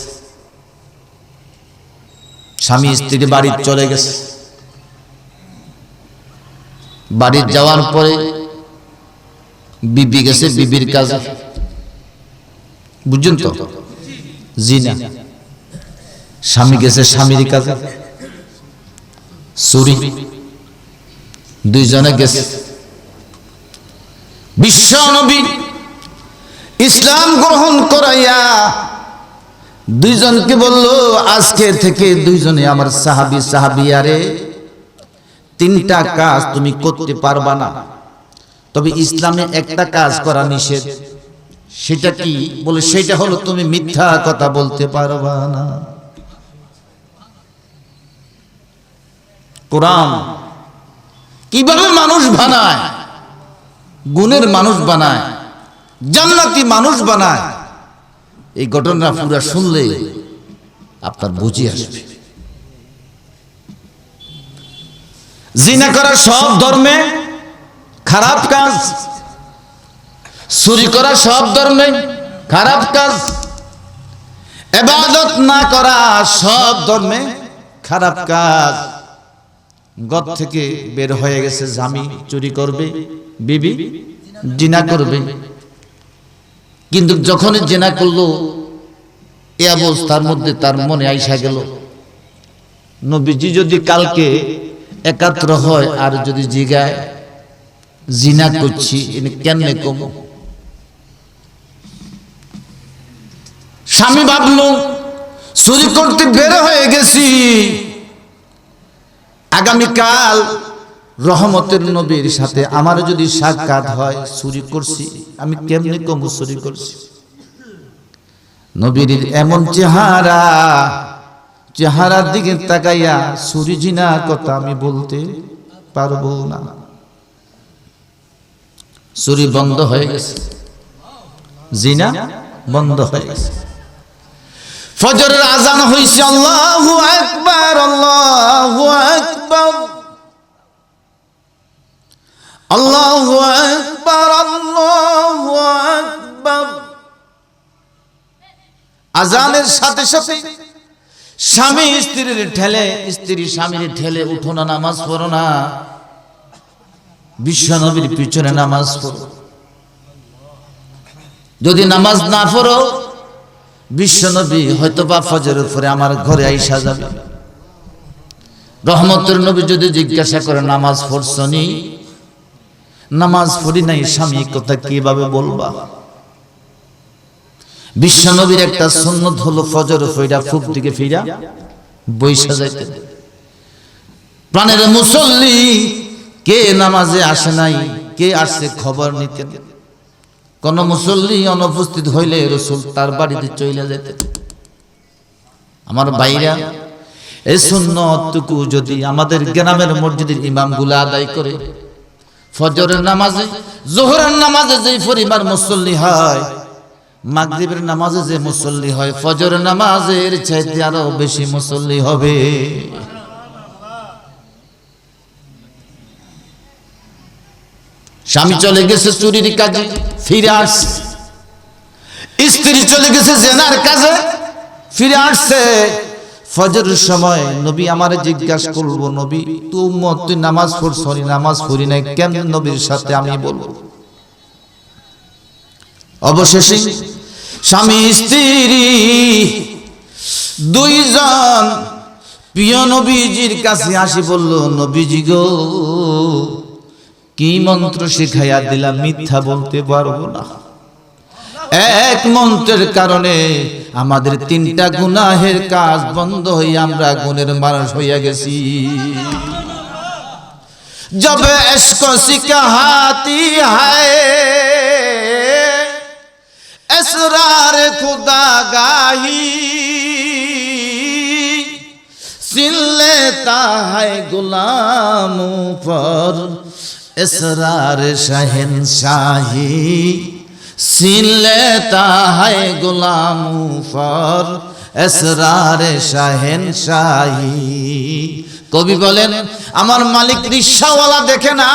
স্বামী স্ত্রী বাড়ি চলে গেছে। বাড়ি যাওয়ার পরে বিবি গেছে বিবির কাজে, বুঝছেন তো, জিনা। স্বামী গেছে স্বামীর কাজে, চুরি, দুইজনে গেছে। বিশ্ব নবী ইসলাম গ্রহণ করাইয়া দুইজনকে বলল, আজকে থেকে দুইজনে আমার সাহাবী সাহাবিয়ারে 3টা কাজ তুমি করতে পারবা না, তবে ইসলামে একটা কাজ করা নিষেধ। সেটা কি? বলে সেটা হলো তুমি মিথ্যা কথা বলতে পারবা না। কোরআন কিভাবে মানুষ বানায়, গুণের মানুষ বানায়, জান্নাতি মানুষ বানায়, এই ঘটনা পুরা শুনলে আপনার বুঝে আসবে। জিনা করা সব ধর্মে খারাপ কাজ, চুরি করা সব ধর্মে খারাপ কাজ, ইবাদত না করা সব ধর্মে খারাপ কাজ। ঘর থেকে বের হয়ে গেছে, স্বামী চুরি করবে, বিবি জিনা করবে, কিন্তু যখন জিনা করলো এই অবস্থার মধ্যে তার মনে আইসা গেল, নবীজি যদি কালকে একাত্র হয় আর যদি জিগায় জিনা করছি কেমনে কম। স্বামী ভাবলো চুরি করতে বের হয়ে গেছি, আগামীকাল রহমতের নবীর সাথে আমার যদি সাক্ষাৎ হয়, চুরি করছি আমি কেমনে কম চুরি করছি। নবীর এমন চেহারার দিকে তাকাইয়া চুরি জিনা কথা আমি বলতে পারবো না। চুরি বন্ধ হয়ে গেছে, জিনা বন্ধ হয়ে গেছে। ফজরের আজান হইছে, আল্লাহু আকবার, আল্লাহু আকবার, আল্লাহু আকবার, আল্লাহু আকবার। আজানের সাথে সাথে স্বামী স্ত্রীর ঠেলে, স্ত্রী স্বামীর ঠেলে, উঠো না নামাজ পড়ো না, বিশ্ব নবীর পিছনে নামাজ পড়ো। যদি নামাজ না পড়ো, বিশ্ব নবী হয়তো বা ফজরের পরে আমার ঘরে আইসা যাবে। রহমতের নবী যদি জিজ্ঞাসা করে নামাজ পড়ছনি, নামাজ পড়ি নাই, স্বামী কথা কিভাবে বলবা? বিশ্ব নবীর একটা সুন্নত হলো ফজর ফইরা ফুক দিকে ফিরা বইসা যাইতে। প্রাণের মুসল্লি কে নামাজে আসে নাই, কে আসছে খবর নিতেন। কোন মুসল্লি অনুপস্থিত হইলে রাসূল তার বাড়িতে চলে যেতেন। আমার ভাইরা, এই সুন্নতটুকু যদি আমাদের গ্রামের মসজিদের ইমামগুলো আদায় করে, ফজরের নামাজে, যোহরের নামাজে যে পরিবার মুসল্লি হয়, মাগরিবের নামাজে যে মুসল্লি হয়, ফজরের নামাজের চাইতে আরো বেশি মুসল্লি হবে। স্বামী চলে গেছে চুরির কাজে, ফিরে আসছে। স্ত্রী চলে গেছে জেনার কাজে, ফিরে আসছে। ফজরের সময় নবী আমারে জিজ্ঞাসা করবো, নবী তুই নামাজ পড়ছনি? নামাজ পড়ি নাই। কেন? নবীর সাথে আমি বলবো। অবশেষে স্বামী স্ত্রী দুইজন প্রিয় নবীজির কাছে আসি বলল, নবীজি গো, কি মন্ত্র শিখাইয়া দিলাম, মিথ্যা বলতে পারবো না। এক মন্ত্রের কারণে আমাদের 3টা গুনাহের কাজ বন্ধ হয়ে আমরা গুণের মানুষ হইয়া গেছি। जब इश्क सिखाती है असरार खुदागाही, सिल लेता है गुलामों पर असरार शहंशाही, सिल लेता है गुलामों पर असरार शहंशाही। কবি বলেন, আমার মালিক রিক্সাওয়ালা দেখে না,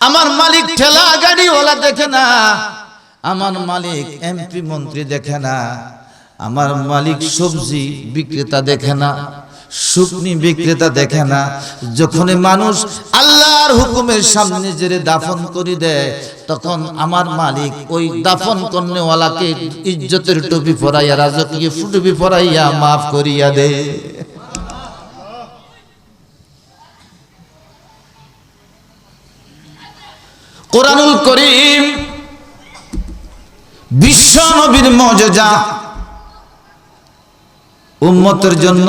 আমার মালিক ঠেলা গাড়িওয়ালা দেখে না, আমার মালিক এমপি মন্ত্রী দেখে না, আমার মালিক সবজি বিক্রেতা দেখে না, শুকনি বিক্রেতা দেখে না। যখন মানুষ আল্লাহর হুকুমের সামনে জেরে দাফন করে দেয়, তখন আমার মালিক ওই দাফন করনেওয়ালাকে ইজ্জতের টুপি পরাইয়া, রাজকীয় টুপি পরাইয়া মাফ করিয়া দেয়। কোরআনুল করিম বিশ্ব নবীর মুজিজা, উম্মতের জন্য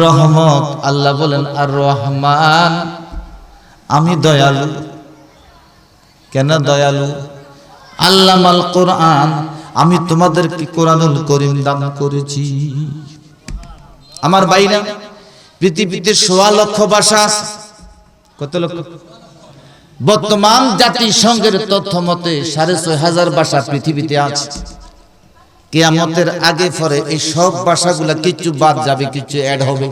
রহমত। আল্লাহ বলেন, আর রহমান, আমি দয়ালু। কেন দয়ালু? আল্লামাল কোরআন, আমি তোমাদেরকে কোরআনুল করিম দান করেছি। আমার ভাইরা, পৃথিবীতে ১৬ লক্ষ ভাষা আছে। কত লক্ষ? বর্তমান জাতিসংঘের তথ্য মতে ৬৫০০ ভাষা পৃথিবীতে আছে। কিয়ামতের আগে পরে এই সব ভাষাগুলা কিছু বাদ যাবে, কিছু অ্যাড হবে।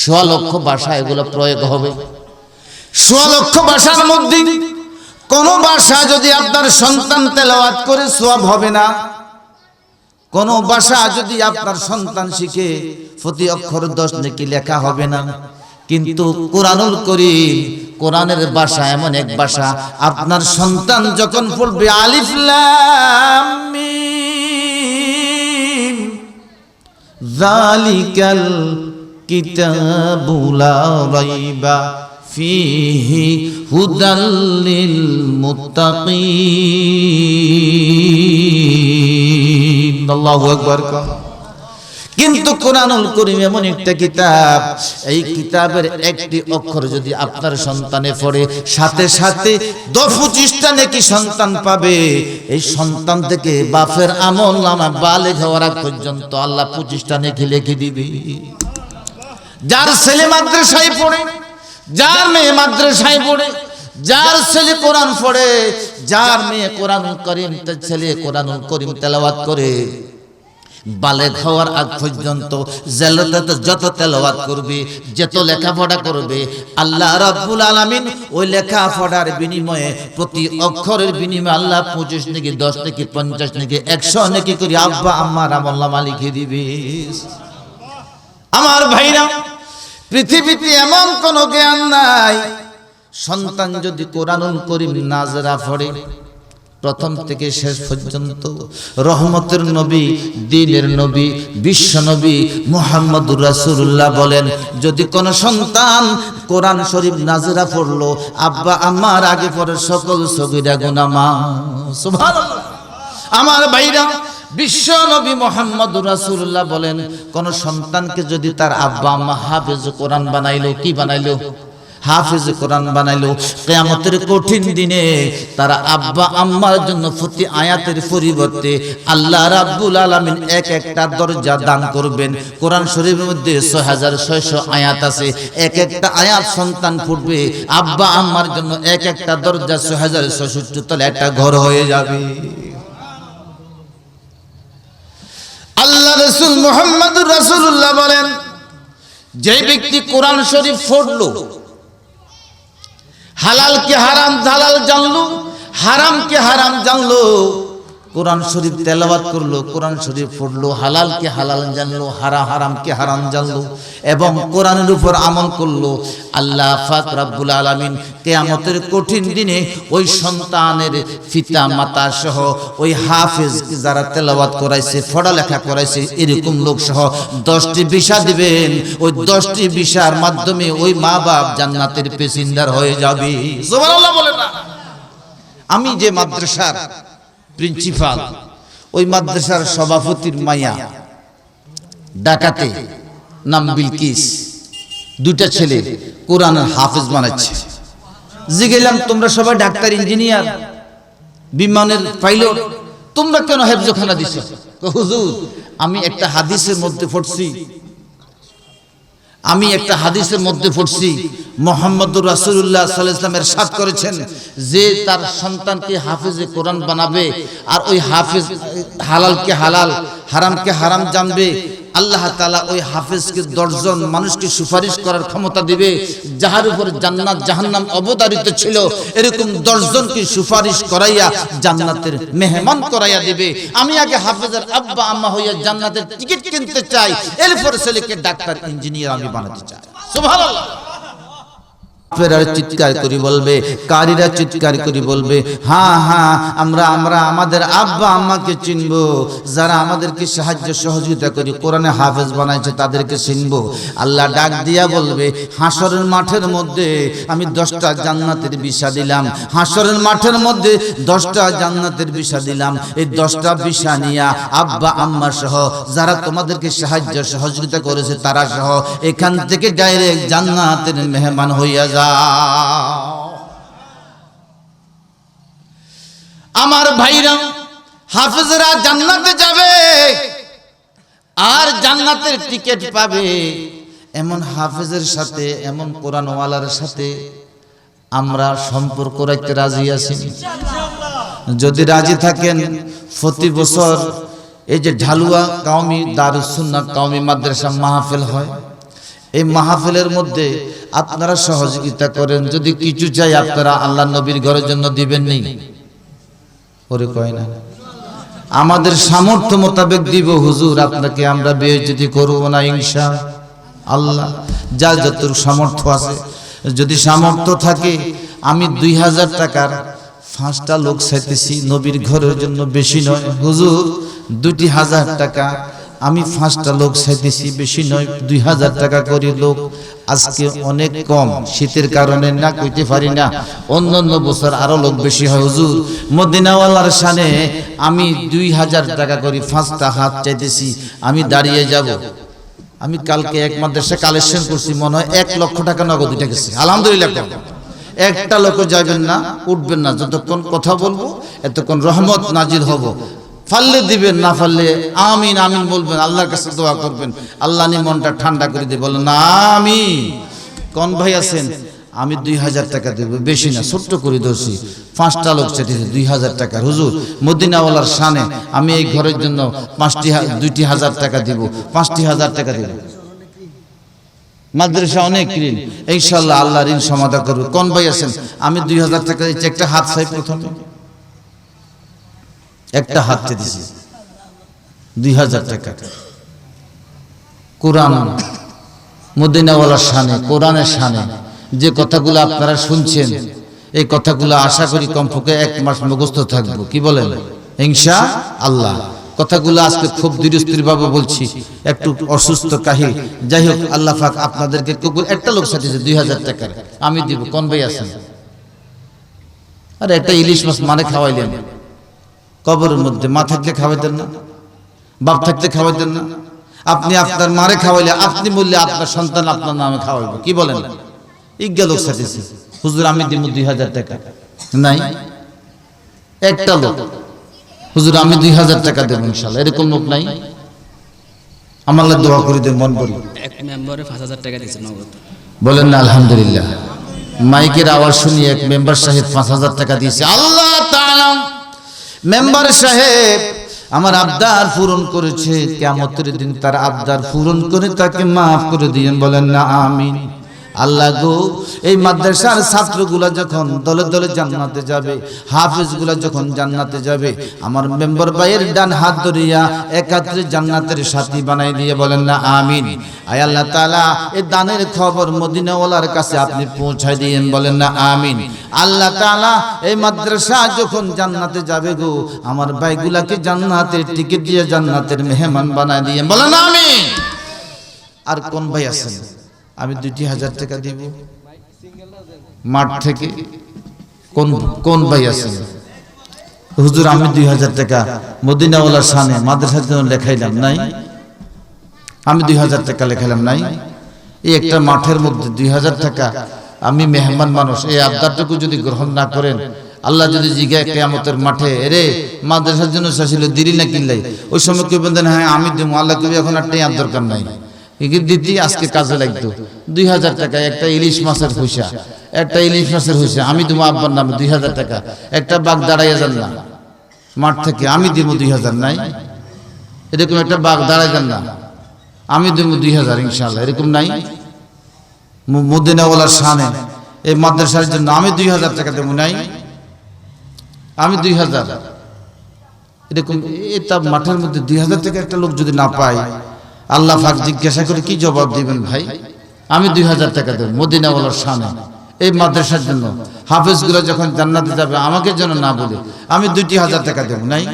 ১৬ লক্ষ ভাষা এগুলো প্রয়োগ হবে। ১৬ লক্ষ ভাষার মধ্যে কোন ভাষা যদি আপনার সন্তান তেলাওয়াত করে সওয়াব হবে না। কোন ভাষা যদি আপনার সন্তান শিখে প্রতি অক্ষর ১০ নেকি লেখা হবে না। কিন্তু কোরআনুল করিম, কোরআনের ভাষা এমন এক ভাষা, আপনার সন্তান যখন পড়বে আলিফ লাম মিম যালিকাল কিতাবু লা রাইবা ফীহি হুদাল লিল মুত্তাকিন। আল্লাহু আকবার। কিন্তু কোরআনুল করিম এমন একটা কিতাব, এই কিতাবের একটি অক্ষর যদি আপনার সন্তানে পড়ে, সাথে সাথে ১০-২৫টা নেকি সন্তান পাবে। এই সন্তান থেকে বাপের আমল নামা বালেগ হওয়ার আগ পর্যন্ত আল্লাহ ২৫টা নেকি লিখে দিবে। যার ছেলে মাদ্রাসায় পড়ে, যার মেয়ে মাদ্রাসায় পড়ে, যার ছেলে কোরআন পড়ে, যার মেয়ে কোরআনুল করিম, তার ছেলে কোরআনুল করিম তেলাওয়াত করে, বালেগ হওয়ার আগ পর্যন্ত যত তেলাওয়াত করবে, যত লেখাপড়া করবে, আল্লাহ রাব্বুল আলামিন ওই লেখাপড়ার বিনিময়ে, প্রতি অক্ষরের বিনিময়ে আল্লাহ ২৫ নেকি, ১০ নেকি, ৫০ নেকি, ১০০ নেকি করে আব্বা আম্মার আমলনামা লিখে দিবে। আমার ভাইরা, পৃথিবীতে এমন কোন জ্ঞান নাই, সন্তান যদি কোরআনুল করিম নাজরা পড়ে, প্রথম থেকে শেষ পর্যন্ত রহমতের নবী, দ্বীনের নবী, বিশ্ব নবী মুহাম্মদুর রাসূলুল্লাহ বলেন, যদি কোন সন্তান কোরআন শরীফ নাজরা পড়লো, আব্বা আম্মার আগে পরে সকল সগীরা গুনাহ মাফ। সুবহানাল্লাহ। আমার ভাইরা, বিশ্ব নবী মুহাম্মদুর রাসূলুল্লাহ বলেন, কোন সন্তানকে যদি তার আব্বা আম্মা হাফেজ কোরআন বানাইলো, কি বানাইলো? হাফেজ কোরআন বানাইলো, কিয়ামতের কঠিন দিনে তারা আব্বা আম্মার জন্য প্রতি আয়াতের পরিবর্তে আল্লাহ রাব্বুল আলামিন এক একটা দরজা দান করবেন। কোরআন শরীফের মধ্যে ৬৬০০ আয়াত আছে, এক একটা আয়াত সন্তান পড়বে, আব্বা আম্মার জন্য এক একটা দরজা ৬৬৬৪ তলে একটা ঘর হয়ে যাবে। আল্লাহ রাসূল মুহাম্মদুর রাসূলুল্লাহ বলেন, যে ব্যক্তি কোরআন শরীফ পড়লো, হালাল কে হারাম হালাল জানলো, হারাম কে হারাম জানলো, কোরআন শরীফ তেলাওয়াত করলো, কোরআন শরীফ পড়লো, হালালকে হালাল জানলো, হারামকে হারাম জানলো এবং কোরআনের উপর আমল করলো। আল্লাহ পাক রব্বুল আলামিন কিয়ামতের কঠিন দিনে ওই সন্তানের পিতা মাতা সহ ওই হাফেজ যারা তেলাওয়াত করাইছে, পড়ালেখা করাইছে, এরকম লোক সহ 10টি ভিসা দিবেন। ওই 10টি ভিসার মাধ্যমে ওই মা বাপ জান্নাতের প্যাসেঞ্জার হয়ে যাবে। সুবহানাল্লাহ বলেন না? আমি যে মাদ্রাসার প্রিন্সিপাল, ওই মাদ্রাসার সভাপতির মাইয়া ঢাকাতে, নাম বিলকিস, 2টা ছেলে কোরআনের হাফেজ বানাচ্ছে। জিজ্ঞেলাম তোমরা সবাই ডাক্তার, ইঞ্জিনিয়ার, বিমানের পাইলট, তোমরা কেন হেফজখানা দিছো? হুজুর আমি একটা হাদিসের মধ্যে পড়ছি, মুহাম্মদুর রাসূলুল্লাহ সাল্লাল্লাহু আলাইহি ওয়াসাল্লাম ইরশাদ করেছেন যে তার সন্তানকে হাফেজে কোরআন বানাবে আর ওই হাফেজ হালালকে হালাল, হারামকে হারাম জানবে, আল্লাহ তাআলা ওই হাফেজকে 10 জন মানুষকে সুপারিশ করার ক্ষমতা দিবে, যাহার উপর জান্নাত জাহান্নাম অবধারিত ছিল, এরকম 10 জনকে সুপারিশ করাইয়া জান্নাতের মেহমান করাইয়া দিবে। আমি আগে হাফেজের আব্বা আম্মা হইয়া জান্নাতের টিকিট কিনতে চাই, এরপর ছেলেকে ডাক্তার ইঞ্জিনিয়ার আমি বানাতে চাই। সুবহানাল্লাহ। ফেরার চিৎকার করে বলবে, কারীরা চিৎকার করে বলবে, হ্যাঁ হ্যাঁ আমরা আমাদের আব্বা আম্মাকে চিনব, যারা আমাদেরকে সাহায্য সহযোগিতা করে কোরআনে হাফেজ বানাইছে তাদেরকে চিনব। আল্লাহ ডাক দিয়া বলবে, হাসরের মাঠের মধ্যে আমি 10টা জান্নাতের ভিসা দিলাম, হাসরের মাঠের মধ্যে 10টা জান্নাতের ভিসা দিলাম। এই 10টা ভিসা নিয়া আব্বা আম্মা সহ যারা তোমাদেরকে সাহায্য সহযোগিতা করেছে তারা সহ এখান থেকে ডাইরেক্ট জান্নাতের মেহমান হইয়া যাও। আমার ভাইরা, হাফেজরা জান্নাতে যাবে আর জান্নাতের টিকিট পাবে। এমন হাফেজের সাথে, এমন কোরআনওয়ালার সাথে আমরা সম্পর্ক রাখতে রাজি আছি? যদি রাজি থাকেন, প্রতি বছর এই যে ঢালুয়া কওমি দারুস সুন্নাহ কওমি মাদ্রাসা মাহফিল হয়, এই মাহফিলের মধ্যে আপনারা সহযোগিতা করেন। যদি কিছু চাই আপনারা আল্লাহ নবীর ঘরের জন্য দিবেন নি? ওরে কয় না, আমাদের সামর্থ্য মোতাবেক দিব। হুজুর আপনাকে আমরা বেইজ্জতি করব না ইনশাআল্লাহ। যার যতটুকু সামর্থ্য আছে, যদি সামর্থ্য থাকে, আমি 2000 টাকার 5টা লোক চাইতেছি নবীর ঘরের জন্য, বেশি নয় হুজুর। 2000 টাকা আমি 5টা লোক চাইতেছি, বেশি নয়, 2000 টাকা করে লোক। আজকে অনেক কম, শীতের কারণে না কইতে পারি না, অন্যান্য বছর আরো লোক বেশি হয়। হুজুর মদিনাওয়ালার শানে আমি 2000 টাকা করে 5টা হাত চাইতেছি, আমি দাঁড়িয়ে যাব। আমি কালকে এক মাদ্রাসা কালেকশন করছি, মনে হয় 1 লক্ষ টাকা নগদ উঠে গেছে। আলহামদুলিল্লাহ। একটা লোক যাবেন না, উঠবেন না, যতক্ষণ কথা বলবো এতক্ষণ রহমত নাজিল হব। ফাললে দিবেন, না ফাললে আমিন আমিন বলবেন, আল্লাহর কাছে দোয়া করবেন, আল্লাহ নি মনটা ঠান্ডা করে দিয়ে বলেন না আমিন। কোন ভাই আছেন? আমি 2000 টাকা দেব, বেশি না, ছোট্ট করে ধরছি। 5টা লোক চেয়েছে 2000 টাকা। হুজুর মদিনাওয়ালার শানে আমি এই ঘরের জন্য 2টি টাকা দিব, 5টি টাকা দেব। মাদ্রাসা অনেক ঋণ, ইনশাআল্লাহ আল্লাহ ঋণ সমাধান করবে। কোন ভাই আছেন? আমি 2000 টাকা দিচ্ছি। একটা হাত চাই, প্রথমে একটা হাত দিছি 2000 টাকা। কোরআন মদিনাওয়ালার শানে, কোরআনের শানে যে কথাগুলো আপনারা শুনছেন, এই কথাগুলো আশা করি কমপক্ষে 1 মাস মুখস্থ থাকবো। কি বলেন? ইনশাআল্লাহ। কথাগুলো আজকে খুব ধীরস্থির ভাবে বলছি, একটু অসুস্থ কাহিল। যাই হোক, আল্লাহ পাক আপনাদেরকে কবুল। একটা লোক সাথে 2000 টাকা আমি দিব। কোন ভাই আছেন? আরে একটা ইলিশ মাছ মানে খাওয়াইলেন কবরের মধ্যে, মা থাকলে খাওয়াইতেন না? বাপ থাকতে খাওয়াইতেন না? আপনি আপনার মারে খাওয়াইলে, আপনি বললে আপনার সন্তান আপনার নামে খাওয়াইব। কি বলেন? ইজ্ঞা লোক সাথেছি, হুজুর আমি দিব 2000 টাকা। নাই একটা লোক, হুজুর আমি 2000 টাকা দেব ইনশাআল্লাহ, এরকম লোক নাই? আমার আল্লাহ দোয়া করে দেন, মন বলি। এক মেম্বারে 5000 টাকা দিয়েছে নগদ। বলেন না আলহামদুলিল্লাহ। মাইকের আওয়াজ শুনি এক মেম্বার সাহেব 5000 টাকা দিয়েছে। আল্লাহ তাআলা মেম্বার সাহেব আমার আবদার পূরণ করেছে, কিয়ামতের দিন তার আবদার পূরণ করে তাকে মাফ করে দিয়েন। বলেন না আমিন। আল্লাহ গো, এই মাদ্রাসার ছাত্রগুলা যখন দলে দলে জান্নাতে যাবে, হাফেজগুলা যখন জান্নাতে যাবে, আমার মেম্বার ভাইয়ের ডান হাত ধরিয়া একাত্রে জান্নাতের সাথী বানাই দিয়ে বলেন না আমিন। আয় আল্লাহ তাআলা, এই দানের খবর মদিনাওয়ালার কাছে আপনি পৌঁছায় দিয়েন, বলেন না আমিন। আল্লাহ তাআলা, এই মাদ্রাসা যখন জান্নাতে যাবে গো, আমার ভাইগুলাকে জান্নাতের টিকিট দিয়ে জান্নাতের মেহমান বানায় দিয়ে বলেন না আমিন। আর কোন ভাই আছেন আমি 2,000 টাকা দিব মাঠ থেকে? কোন ভাই আছেন? হুজুর আমি 2,000 টাকা মদিনাওয়ালার শানে মাদ্রাসার জন্য লেখাইলাম, নাই? আমি 2,000 টাকা লেখাইলাম, নাই? এই একটা মাঠের মধ্যে 2,000 টাকা, আমি মেহমান মানুষ, এই আবদারটুকু যদি গ্রহণ না করেন, আল্লাহ যদি জিজ্ঞাসা কিয়ামতের মাঠে, এরে মাদ্রাসার জন্য চাইছিল দিলি না কিনলাই, ওই সময় কেউ বলেন হ্যাঁ আমি দেবো, আল্লাহ কবি এখন আর টাকার দরকার নাই, দিতি আজকে কাজে লাগতো। 2,000 টাকা একটা ইলিশ মাছের পয়সা, একটা ইলিশ মাছের পয়সা আমি দেবো আব্বার নামে 2,000 টাকা, একটা বাঘ দাঁড়াইয়া যান না মাঠ থেকে, আমি দেবো 2,000, নাই? এরকম একটা বাঘ দাঁড়াই যান না, আমি দেবো 2,000 ইনশাআল্লাহ, এরকম নাই? মদিনাওয়ালার শানে এই মাদ্রাসার জন্য আমি 2,000 টাকা দেবো, নাই? আমি 2,000, এরকম এটা মাঠের মধ্যে 2,000 টাকা একটা লোক যদি না পায়, আল্লাহ পাক জিজ্ঞাসা করে কি জবাব দিবেন? ভাই আমি 2,000 টাকা দেব মদিনাওয়ালার শানে এই মাদ্রাসার জন্য, হাফেজগুলো যখন জান্নাতে যাবে আমাকে যেন না বলে আমি 2,000 টাকা দেব, নাই?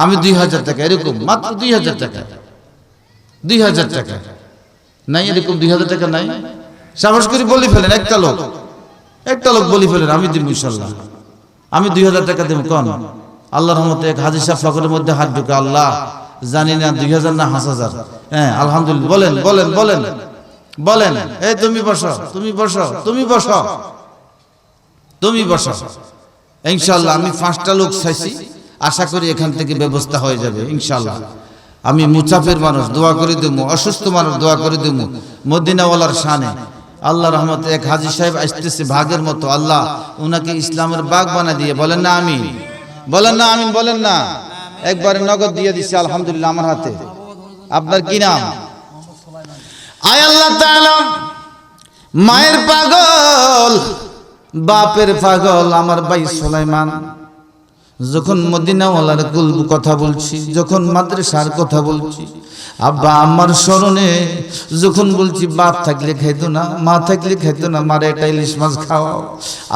আমি 2,000 টাকা, এরকম মাত্র 2,000 টাকা, 2,000 টাকা, নাই? এরকম 2,000 টাকা নাই? সাহস করে বলি ফেলেন, একটা লোক বলি ফেলেন আমি দিব ইনশাআল্লাহ, আমি 2,000 টাকা দেব। কোন আল্লাহর রহমতে এক হাজী সাহেব ফকরের মধ্যে হাত ঢুকে, আল্লাহ জানি না 2,000 না 5,000, হ্যাঁ আলহামদুলিল্লাহ, বলেন বলেন বলেন বলেন। এই তুমি বসো, তুমি বসো, তুমি বসো, তুমি বসো, ইনশাআল্লাহ আমি 5টা লোক চাইছি, আশা করি এখান থেকে ব্যবস্থা হয়ে যাবে ইনশাআল্লাহ। আমি মুসাফির মানুষ, দোয়া করে দেবো, অসুস্থ মানুষ দোয়া করে দেবো মদিনাওয়ালার শানে। আল্লাহ রহমতে এক হাজী সাহেব আসতেছে ভাগের মতো, আল্লাহ উনাকে ইসলামের বাগ বানা দিয়ে বলেন না আমিন, বলেন না আমিন, বলেন না। একবারে নগদ দিয়ে দিচ্ছে আলহামদুলিল্লাহ আমার হাতে। আপনার কি নাম? আয় আল্লাহ তাআলা, মায়ের পাগল বাপের পাগল আমার ভাই সুলাইমান যখন মদিনাওয়ালার কুলব কথা বলছি, যখন মাদ্রাসার কথা বলছি, আব্বা আমার স্মরণে যখন বলছি, বাপ থাকলে খাইতো না, মা থাকলে খাইতো না, মারে একটা ইলিশ মাছ খাওয়াও।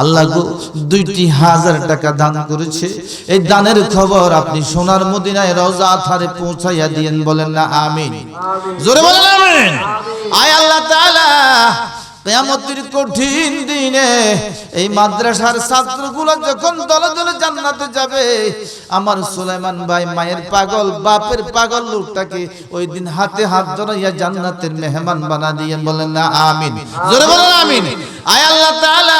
আল্লাহ গো 2,000 টাকা দান করেছে, এই দানের খবর আপনি সোনার মদিনায় রওজা আথারে পৌঁছাইয়া দিয়েন, বলেন না আমিন, জোরে বলেন আমিন। আয় আল্লাহ তাআলা, কিয়ামতের কঠিন দিনে এই মাদ্রাসার ছাত্রগুলো যখন দলে দলে জান্নাতে যাবে, আমার সুলাইমান ভাই মায়ের পাগল বাপের পাগল লোকটাকে ওই দিন হাতে হাত ধরাইয়া জান্নাতের মেহমান বানা দিয়ে, বলেন না আমিন, জোরে বলেন আমিন। আয় আল্লাহ তাআলা,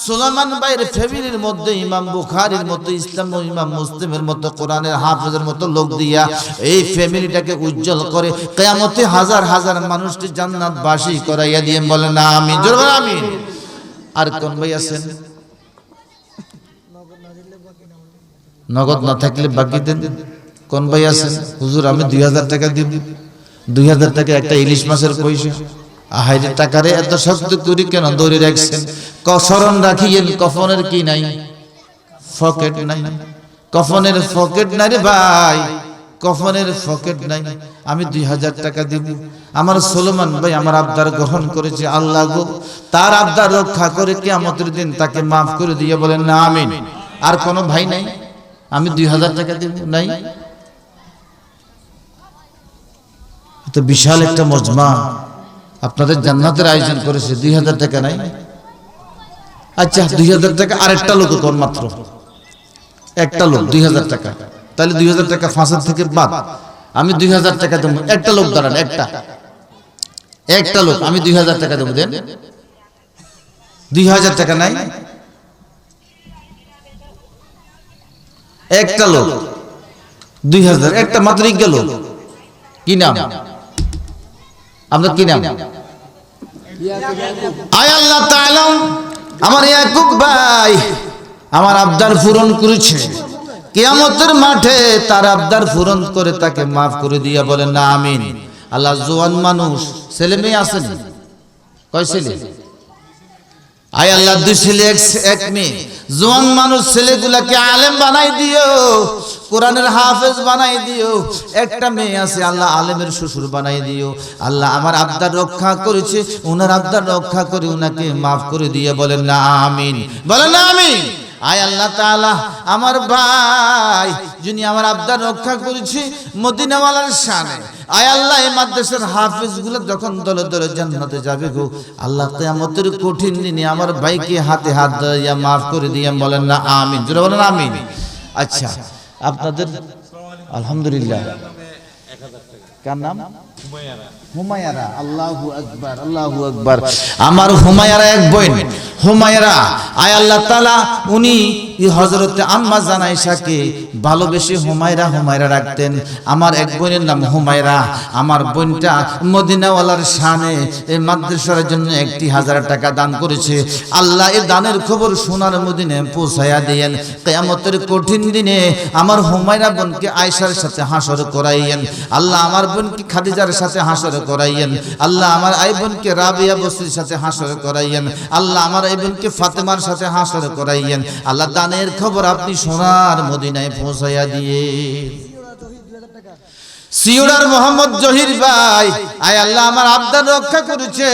সুলাইমান ভাইয়ের ফ্যামিলির মধ্যে ইমাম বুখারীর মতো, ইসলাম ইমাম মুসলিমের মতো, কোরআনের হাফেজের মতো লোক দিয়া এই ফ্যামিলিটাকে উজ্জ্বল করে কিয়ামতে হাজার হাজার মানুষকে জান্নাতবাসী করাইয়া দিয়ে, বলেন না আমিন, জোরে বলেন আমিন। আর কোন ভাই আছেন নগদ না থাকলে বাকি দেন? কোন ভাই আছেন? হুজুর আমি 2,000 টাকা দিব, 2,000 টাকা একটা ইলিশ মাছের পয়সা। আহাইরে টাকারে এত শক্ত করি কেন ধরে রাখছেন? স্মরণ রাখিয়েন কফনের কি নাই, পকেট নাই, কফনের পকেট নাই রে ভাই, কফনের পকেট নাই। আমি 2,000 টাকা দিব, আমার সুলাইমান ভাই আমার আবদার গ্রহণ করেছে, আল্লাহ গো তার আবদার রক্ষা করে কিয়ামতের দিন তাকে মাফ করে দিয়ে, বলেন না আমিন। আর কোন ভাই নাই আমি 2,000 টাকা দিব, নাই? তো বিশাল একটা মজমা আপনাদের জান্নাতের আয়োজন করেছে, 2,000 টাকা নাই? আচ্ছা 2,000 টাকা আরেকটা লোক কোন, মাত্র একটা লোক 2,000 টাকা, তাহলে 2,000 টাকা 5,000 থেকে বাদ, আমি 2,000 টাকা দেব। একটা লোক দাঁড়ান, একটা লোক, আমি 2,000 টাকা দেবো, দেন। 2,000 টাকা নাই? একটা লোক 2,000, একটা মাত্র গেল। কি নাম আপনার? কি নাম? আয় আল্লাহ তাআলা, আমার ইয়াকুব ভাই আমার আবদার পূরণ করেছে, কিয়ামতের মাঠে তার আবদার পূরণ করে তাকে মাফ করে দিয়া, বলেন না আমিন। আল্লাহ জওয়ান মানুষ ছেলে মেয়ে আছেন, কয় ছেলে? আয় আল্লাহ, 2 ছেলে 1 মেয়ে। জোয়ান মানুষ ছেলেগুলাকে আলেম বানাই দিও, কোরআনের হাফেজ বানাই দিও। একটা মেয়ে আছে আল্লাহ, আলেমের শ্বশুর বানাই দিও। আল্লাহ আমার আবদার রক্ষা করেছে, ওনার আবদার রক্ষা করে ওনাকে মাফ করে দিয়ে বলেন না আমিন, বলেন না আমিন। আয় আল্লাহ তাআলা আমার ভাই যিনি আমার আবদার রক্ষা করেছে মদিনাওয়ালার শানে, আয় আল্লাহ এই মাদ্রাসার হাফেজগুলো যখন দলে দলে জান্নাতে যাবে গো আল্লাহ, কিয়ামতের কঠিন দিনে আমার ভাইকে হাতে হাত ধরিয়া মাফ করে দিয়ে বলেন না আমিন, জোরে বলেন আমিন। আচ্ছা আপনাদের আলহামদুলিল্লাহ, কার নাম? হুমায়রা। আল্লাহু আকবার, আল্লাহু আকবার। আমার হুমায়রা এক বোন, হুমায়রা। আয় আল্লাহ তাআলা উনি হযরতে আম্মা জান আয়েশাকে ভালোবেসে হুমায়রা হুমায়রা রাখতেন। আমার এক বোনের নাম হুমায়রা। আমার বোনটা মদিনাওয়ালার শানে এই মাদ্রাসার জন্য 1000 টাকা দান করেছে। আল্লাহ এই দানের খবর সোনার মদিনায় পৌঁছায়া দেন। কিয়ামতের কঠিন দিনে আমার হুমায়রা বোনকে আয়েশার সাথে হাসর করাইয়েন। আল্লাহ আমার বোনকে খাদিজার সাথে হাসর করাইয়েন। আল্লাহ আমার আই বোনকে রাবিয়া বসরির সাথে হাসর করাইয়েন। আল্লাহ আমার আই বোনকে ফাতেমার সাথে হাসর করাইয়েন। আল্লাহ দানের খবর আপনি সোনার মদিনায় পৌঁছায়া দিয়ে। সিউড়ার মোহাম্মদ জহির ভাই, আয় আল্লাহ আমার আবদার রক্ষা করেছে,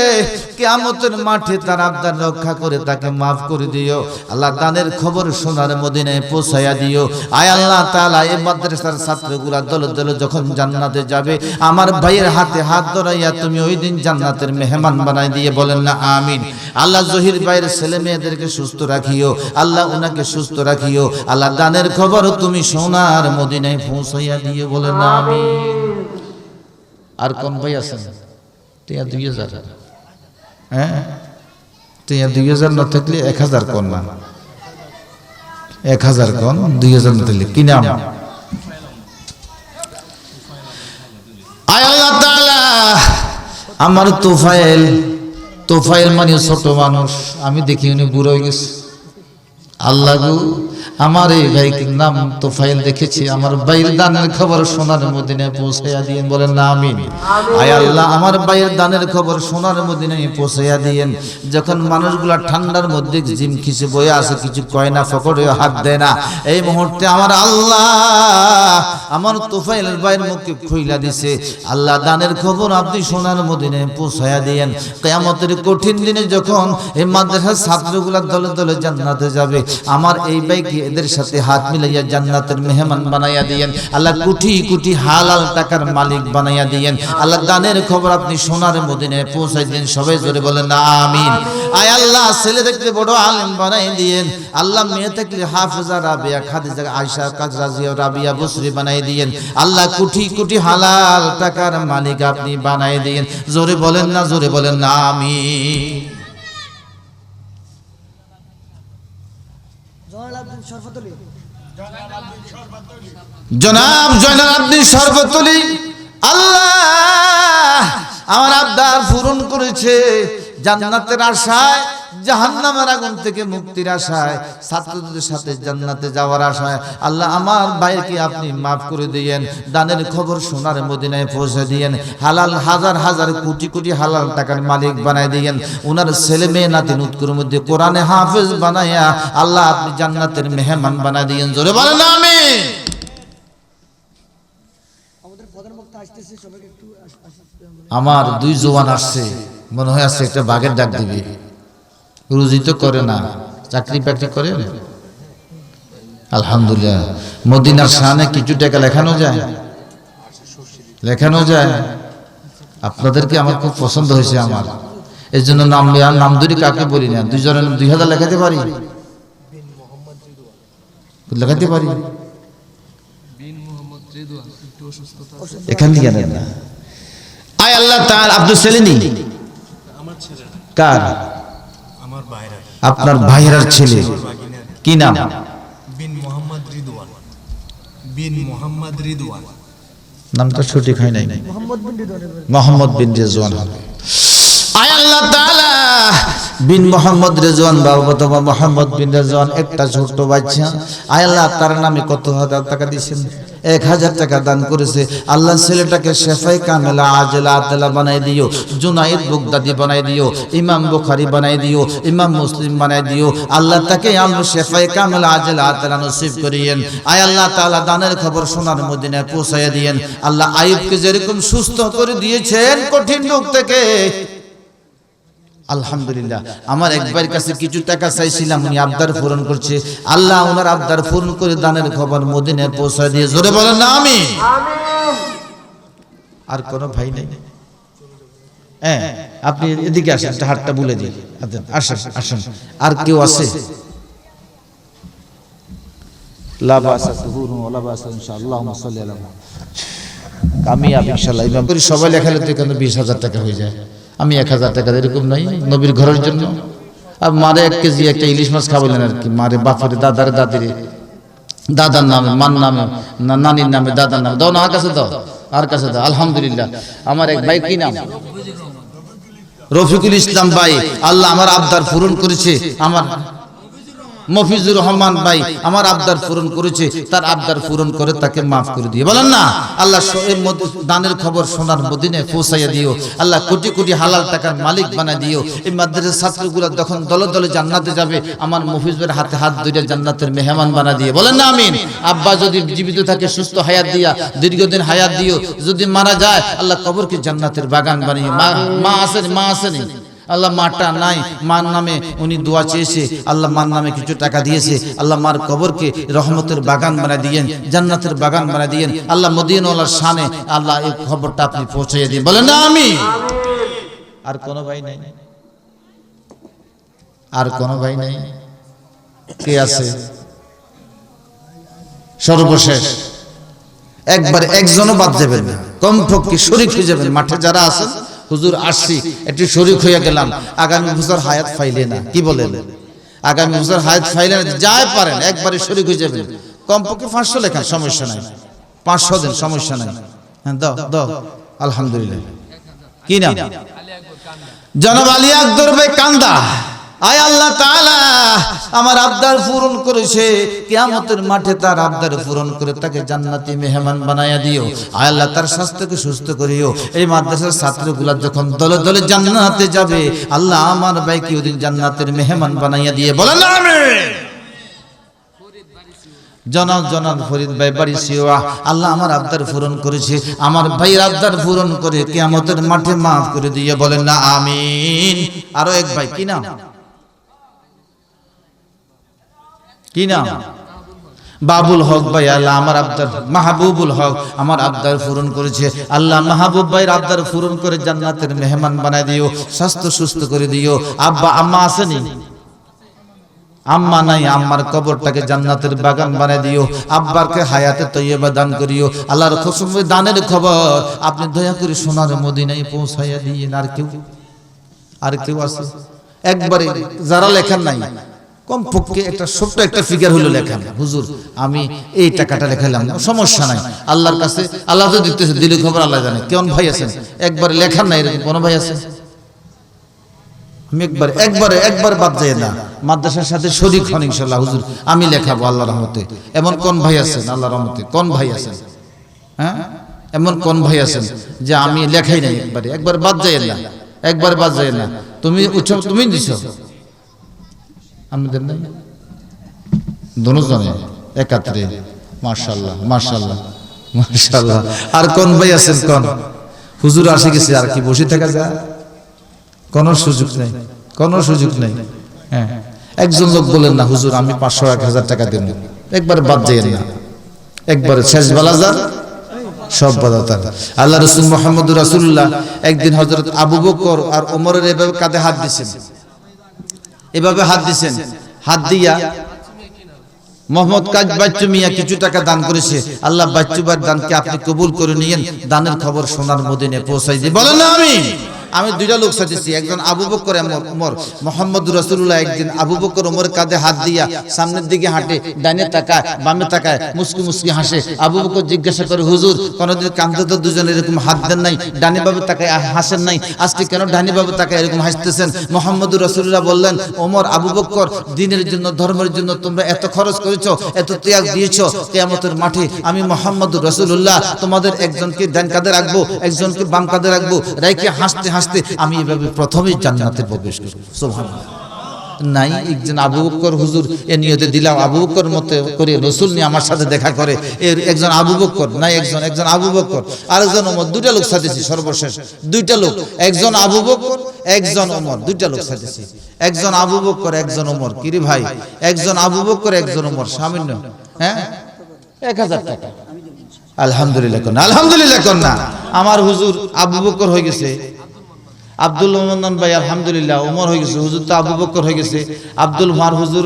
কিয়ামতের মাঠে তার আবদার রক্ষা করে তাকে মাফ করে দিও। আল্লাহ দানের খবর সোনার মদিনায় পৌঁছায়া দিও। আয় আল্লাহ তাআলা এই মাদ্রাসার ছাত্রগুলা দলে দলে যখন জান্নাতে যাবে আমার ভাইয়ের হাতে হাত ধরাইয়া তুমি ওই দিন জান্নাতের মেহমান বানাই দিয়ে বলেন না আমিন। আল্লাহ জহির ভাইয়ের ছেলে মেয়েদেরকে সুস্থ রাখিও, আল্লাহ উনাকে সুস্থ রাখিও। আল্লাহ দানের খবর তুমি সোনার মদিনায় পৌঁছাইয়া দিও, বলেন না আমিন। আর কোন ভাই আছেন? 2000, হ্যাঁ 2000 না থাকলে 1000 কোন না, 1000 কোন 2000 না থাকলে কি নাম? আয় আল্লাহ তাআলা আমার তোফায়েল মানে ছোট মানুষ, আমি দেখি উনি বুড়ো হয়ে গেছে। আল্লাহ গো আমার এই ভাইকে নাম তোফায়েল দেখেছি, আমার ভাইয়ের দানের খবর সোনার মদিনায় পৌঁছাইয়া দিয়েন, বলেন না আমিন। আয় আল্লাহ আমার ভাইয়ের দানের খবর সোনার মদিনায় পৌঁছাইয়া দিয়েন। যখন মানুষগুলা ঠান্ডার মধ্যে জিম খিসে বয়ে আছে, কিছু কয় না, ফকরে হাত দেয় না, এই মুহূর্তে আমার আল্লাহ আমার তোফায়েল ভাইয়ের মুখে খুইলা দিছে। আল্লাহ দানের খবর আপনি সোনার মদিনায় পৌঁছাইয়া দিয়েন। কিয়ামতের কঠিন দিনে যখন এই মাদ্রাসার ছাত্রগুলা দলে দলে জান্নাতে যাবে আমার এই ভাইকে এদের সাথে হাত মিলাইয়া জান্নাতের মেহমান বানাইয়া দিয়েন। আল্লাহ কোটি কোটি হালাল টাকার মালিক বানাইয়া দিয়েন। আল্লাহ দানের খবর আপনি সোনার মদিনায় পৌঁছাই দিন, সবাই জোরে বলেন না আমিন। আয় আল্লাহ ছেলে দেখলে বড় আলেম বানাই দিয়েন। আল্লাহ মেয়ে থাকলে হাফেজা রাবিয়া খাদিজা আয়েশা রাজিয়া রাবিয়া বসরি বানাই দিয়েন। আল্লাহ কোটি কোটি হালাল টাকার মালিক আপনি বানাই দিয়েন, জোরে বলেন না, জোরে বলেন না আমিন। জনাব জয়নাল আব্দিন শরবতলী আল্লাহ আমার আবদার পূরণ করেছে। জান্নাতের আশায়, জাহান্নামের আগুন থেকে মুক্তির আশায়, ছাত্রদের সাথে জান্নাতে যাওয়ার আশায় আল্লাহ আমার ভাইকে আপনি মাফ করে দিয়েন। দানের খবর সোনার মদিনায় পৌঁছে দিয়েন। হালাল হাজার হাজার কোটি কোটি হালাল টাকার মালিক বানাই দিয়েন। ওনার ছেলে মেয়ে নাতি নুতকুর মধ্যে কোরআনে হাফেজ বানাইয়া আল্লাহ আপনি জান্নাতের মেহমান বানাই দিয়েন, জোরে বলেন আমিন। আমার 2 জওয়ান আসছে, মনে হয় আসছে একটা বাঘের ডাক দিবে। রুজি তো করে না, চাকরি বাকরি করে। আলহামদুলিল্লাহ মদিনার শানে কিছু টাকা লেখানো যায়, লেখানো যায়। আপনাদেরকে আমার খুব পছন্দ হয়েছে আমার, এই জন্য নাম ধরে কাকে বলি না, 2000 লেখাতে পারি, লেখাতে পারি। এখান থেকে নেন না। আয় আল্লাহ তাআলা আব্দুল সেলিনি কার? আপনার ভাইয়ের ছেলে, কি নাম? বিন মোহাম্মদ রিদওয়ান। নামটা সঠিক হয় নাই, মোহাম্মদ বিন রিজওয়ান হবে। আয় আল্লাহ তাআলা বিন মোহাম্মদ রেজওয়ান বাবা তোমার মোহাম্মদ বিন রেজওয়ান একটা ছোট্ট বাচ্চা আয় আল্লাহ তার নামে কত হাজার টাকা দিয়েছেন 1000 টাকা দান করেছে আল্লাহ ছেলেটাকে শেফায়ে কামেলা আজলা আতলা বানাই দিও জুনাইদ বুগদাদি বানাই দিও ইমাম বুখারী বানাই দিও ইমাম মুসলিম বানাই দিও আল্লাহ তাকে আমরা শেফায়ে কামেলা আজলা আতলা নসিব করিয়েন আয় আল্লাহ তাআলা দানের খবর সোনার মদিনায় পৌঁছায় দিয়েন আল্লাহ আইয়ুবকে যেরকম সুস্থ করে দিয়েছেন কঠিন রোগ থেকে আলহামদুলিল্লাহ আমার একবার কাছে কিছু টাকা চাইছিলাম উনি আবদার পূরণ করছে আল্লাহ ওনার আবদার পূরণ করে দানের খবর মদিনায় পৌঁছায় দিয়ে জোরে বলেন না আমিন আর কোনো ভাই নেই হ্যাঁ আপনি এদিকে আসেন একটা হাতটা বলে দিই আসেন আসেন আর কেউ আছে লা বাসা তুহুরু ওয়া লা বাসা ইনশাআল্লাহ সাল্লি আলা কামিয়াব ইনশাআল্লাহ ইমাম করে সবাই লেখালে তো এখানে 20000 টাকা হয়ে যায় আমি 1000 টাকা এরকম নাই নবীর ঘরের জন্য আর মারে 1 কেজি একটা ইলিশ মাছ খাওয়ালেন আর কি মারে বাপের দাদার দাদিরে দাদার নামে মান নামে নানির নামে দাদার নামে দাও না আর কাছে দাও আর কাছে দাও আলহামদুলিল্লাহ আমার এক ভাই কি নাম রফিকুল ইসলাম ভাই আল্লাহ আমার আবদার পূরণ করেছে আমার মফিজুর রহমান ভাই আমার আবদার পূরণ করেছে তার আবদার পূরণ করে তাকে মাফ করে দিয়ে বলেন না আল্লাহ দানের খবর সোনার মদিনায় পৌঁছাইয়া দিও আল্লাহ কোটি কোটি হালাল টাকার মালিক বানায় দিও এই মাদ্রাসার ছাত্রগুলো যখন দলে দলে জান্নাতে যাবে আমার মফিজ ভাইয়ের হাতে হাত ধরে জান্নাতের মেহমান বানায় দিয়ে বলেন না আমিন আব্বা যদি জীবিত থাকে সুস্থ হায়াত দিয়া দীর্ঘদিন হায়াত দিও যদি মারা যায় আল্লাহ কবরকে জান্নাতের বাগান বানিয়ে মা আসেনি আল্লাহ মাটা নাই মার নামে উনি দোয়া চেয়েছে আল্লাহ মার নামে কিছু টাকা দিয়েছে আল্লাহ মার কবরকে রহমতের বাগান বানিয়ে দিয়েন জান্নাতের বাগান বানিয়ে দিয়েন আল্লাহ মদিনাওয়ালার শানে আল্লাহ এই খবরটা আপনি পৌঁছাইয়ে দিন বলেন না আমিন আর কোনো ভাই নাই আর কোনো ভাই নাই কে আছে সর্বশেষ একবারে একজনও বাদ যাবেন না কমপক্ষে শরীক হয়ে যাবেন মাঠে যারা আছেন হুজুর আসছি একটু শরীক হয়ে গেলাম আগামী বছর হায়াত ফাইলে না কি বলেন আগামী বছর হায়াত ফাইলে না যাই পারেন একবারে শরীক হয়ে যাবেন কমপক্ষে 500 লেখা সমস্যা নাই 500 দিন সমস্যা নাই হ্যাঁ দাও দাও আলহামদুলিল্লাহ কি নাম জনাব আলী আকবর ভাই কান্দা আয় আল্লাহ তাআলা আমার আবদার পূরণ করেছে কিয়ামতের মাঠে তার আবদার পূরণ করে তাকে জান্নাতি মেহমান বানায়া দিও আয় আল্লাহ তার স্বাস্থ্যকে সুস্থ করিও এই মাদ্রাসার ছাত্রগুলা যখন দলে দলে জান্নাতে যাবে আল্লাহ আমার ভাইকে ওদিন জান্নাতের মেহমান বানাইয়া দিয়ে বলেন আমিন জনাব ফরিদ ভাই বাড়ি সিওয়া আল্লাহ আমার আবদার পূরণ করেছে আমার ভাইয়ের আবদার পূরণ করে কিয়ামতের মাঠে maaf করে দিয়ে বলেন না আমিন আরো এক ভাই কি নাম কি নাম বাবুল হক ভাই আল্লাহ আমার আবদার মাহবুবুল হক আমার আবদার পূরণ করেছে আল্লাহ মাহবুব ভাইয়ের আবদার পূরণ করে জান্নাতের মেহমান বানায় দিও স্বাস্থ্য সুস্থ করে দিও আব্বা আম্মা আসেনি আম্মা নাই আম্মার কবরটাকে জান্নাতের বাগান বানায় দিও আব্বারকে হায়াতে তৈয়বা দান করিও আল্লাহর কসম দানের খবর আপনি দয়া করে সোনার মদিনায় পৌঁছাইয়া দিয়েন আর কেউ আছে একবারে যারা লেখেন নাই কমপক্ষে একটা ছোট্ট একটা ফিগার হলো লেখেন হুজুর আমি এই টাকাটা লেখালাম সমস্যা নাই আল্লাহর কাছে আল্লাহ তো দিতেছে দিলে খবর আল্লাহ জানে কেমন ভাই আছেন একবারে লেখান নাই এরকম কোন ভাই আছে আমি একবার বাদ যায় না মাদ্রাসার সাথে শরীক হন ইনশাআল্লাহ হুজুর আমি লেখাবো আল্লাহর রহমতে এমন কোন ভাই আছেন আল্লাহর রহমতে কোন ভাই আছেন হ্যাঁ এমন কোন ভাই আছেন যে আমি লেখাই নাই একবার বাদ যায় না একবার বাদ যায় না তুমি দিছো আমাদের নাই দুজনে একাত্রে মাশাআল্লাহ মাশাআল্লাহ মাশাআল্লাহ আর কোন ভাই আছেন কোন হুজুর আসে গেছে আর কি বসে থাকা যায় কোনো সুযোগ নেই হ্যাঁ একজন লোক বলেন না হুজুর আমি 500-1000 টাকা দেব একবার বাদ যায়েন না একবার শেষ বালাজার সব বাদাতার আল্লাহ রাসূল মুহাম্মদুর রাসূলুল্লাহ একদিন হযরত আবু বকর আর ওমরের এভাবে কাঁধে হাত দিয়েছেন হাত দিয়া মোহাম্মদ কাজ বাচ্চু মিয়া কিছু টাকা দান করেছে আল্লাহ বাচ্চুবার দানকে আপনি কবুল করে নিয়েন দানের খবর সোনার মদিনায় পৌঁছাই দিয়ে বলেন না আমিন আমি দুইটা লোক সাজেছি, একজন আবু বকর ওমর। মুহাম্মদ রাসূলুল্লাহ একদিন আবু বকর ওমরের কাঁধে হাত দিয়া সামনের দিকে হাঁটে, ডানে তাকায় বামে তাকায়, মুস্কি মুস্কি হাসে। আবু বকর জিজ্ঞাসা করে, হুজুর কোনদিন কাঁধে তো দুজনে এরকম হাত দেন নাই, ডানে বামে তাকায় হাসেন নাই, আজকে কেন ডানে বামে তাকায় এরকম হাসতেছেন? মুহাম্মদ রাসূলুল্লাহ বললেন, ওমর আবু বকর, দ্বীনের জন্য ধর্মের জন্য তোমরা এত খরচ করেছো, এত ত্যাগ দিয়েছো, কিয়ামতের মাঠে আমি মুহাম্মদ রাসূলুল্লাহ তোমাদের একজনকে ডান কাঁধে রাখবো, একজনকে বাম কাঁধে রাখবো, রাইকে হাসতে হাসতে আমি এভাবে প্রথমেই জান্নাতে প্রবেশ করব। সুবহানাল্লাহ। নাই একজন আবু বকর, হুজুর এ নিয়তে দিলাম আবু বকর মতো করে রাসূল নিয়ে আমার সাথে দেখা করে, এর একজন আবু বকর নাই, একজন আবু বকর আরেকজন ওমর, দুইটা লোক সাজেছি সর্বশেষ, দুইটা লোক, একজন আবু বকর একজন ওমর, দুইটা লোক সাজেছি, একজন আবু বকর একজন ওমর। কি রে ভাই, একজন আবু বকর একজন ওমর, সামান্য হ্যাঁ 1000 টাকা। আলহামদুলিল্লাহ কোন, আলহামদুলিল্লাহ কোন না। আমার হুজুর আবু বকর হয়ে গেছে, আব্দুল মোহাম্মদ ভাই আলহামদুলিল্লাহ ওমর হয়ে গেছে, হুজুর তো আবু বকর হয়ে গেছে। আব্দুল মার হুজুর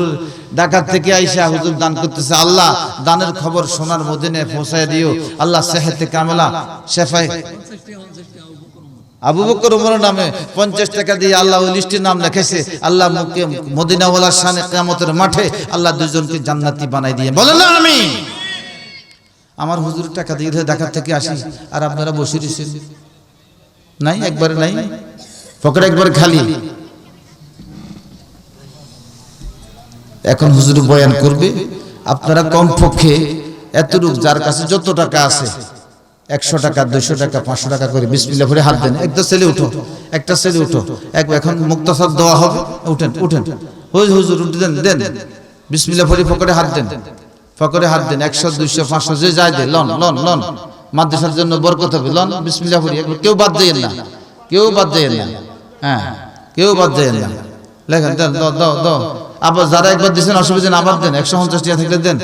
ঢাকা থেকে আইসা হুজুর দান করতেছে, আল্লাহ দানের খবর সোনার মদিনায় পৌঁছায় দিও, আল্লাহ সেহতে কামেলা শেফায়ে আবু বকর ওমরের নামে 50 টাকা দিয়ে আল্লাহ ওই লিস্টের নাম লেখেছে। আল্লাহ মুকে মদিনাওয়ালার শানে কিয়ামতের মাঠে আল্লাহ দুজনকে জান্নাতি বানাই দিয়ে, বলেন না আমিন। আমার হুজুর টাকা দিয়ে ঢাকা থেকে আসি, আর আপনারা বসে রয়েছেন, নাই একবারে নাই, পকেট একবারে খালি। এখন হুজুর বয়ান করবে, আপনারা কমপক্ষে এতটুক যার কাছে যত টাকা আছে 100 টাকা 200 টাকা 500 টাকা করে বিসমিল্লাহ করে হাত দেন। একটা ছেলে উঠো, একটা ছেলে উঠো, এখন মুক্তাসার দেওয়া হবে, উঠেন উঠেন, হুজুর উঠে দেন, দেন বিসমিল্লাহ করে পকেটে হাত দেন, পকেটে হাত দেন, 100 200 500 যে যায় দেন, লন লন লন, মাদ্রাসার জন্য বরকত হবে, লন বিসমিল্লাহ করে, কেউ বাদ দেন না, কেউ বাদ দেন না, হ্যাঁ কেউ বাদ দেন না, লেখেন দেন, দাও দাও দাও। আবার যারা একবার দিয়েছেন অসুবিধা না, আবার দেন, 150 টাকা থাকলে দেন।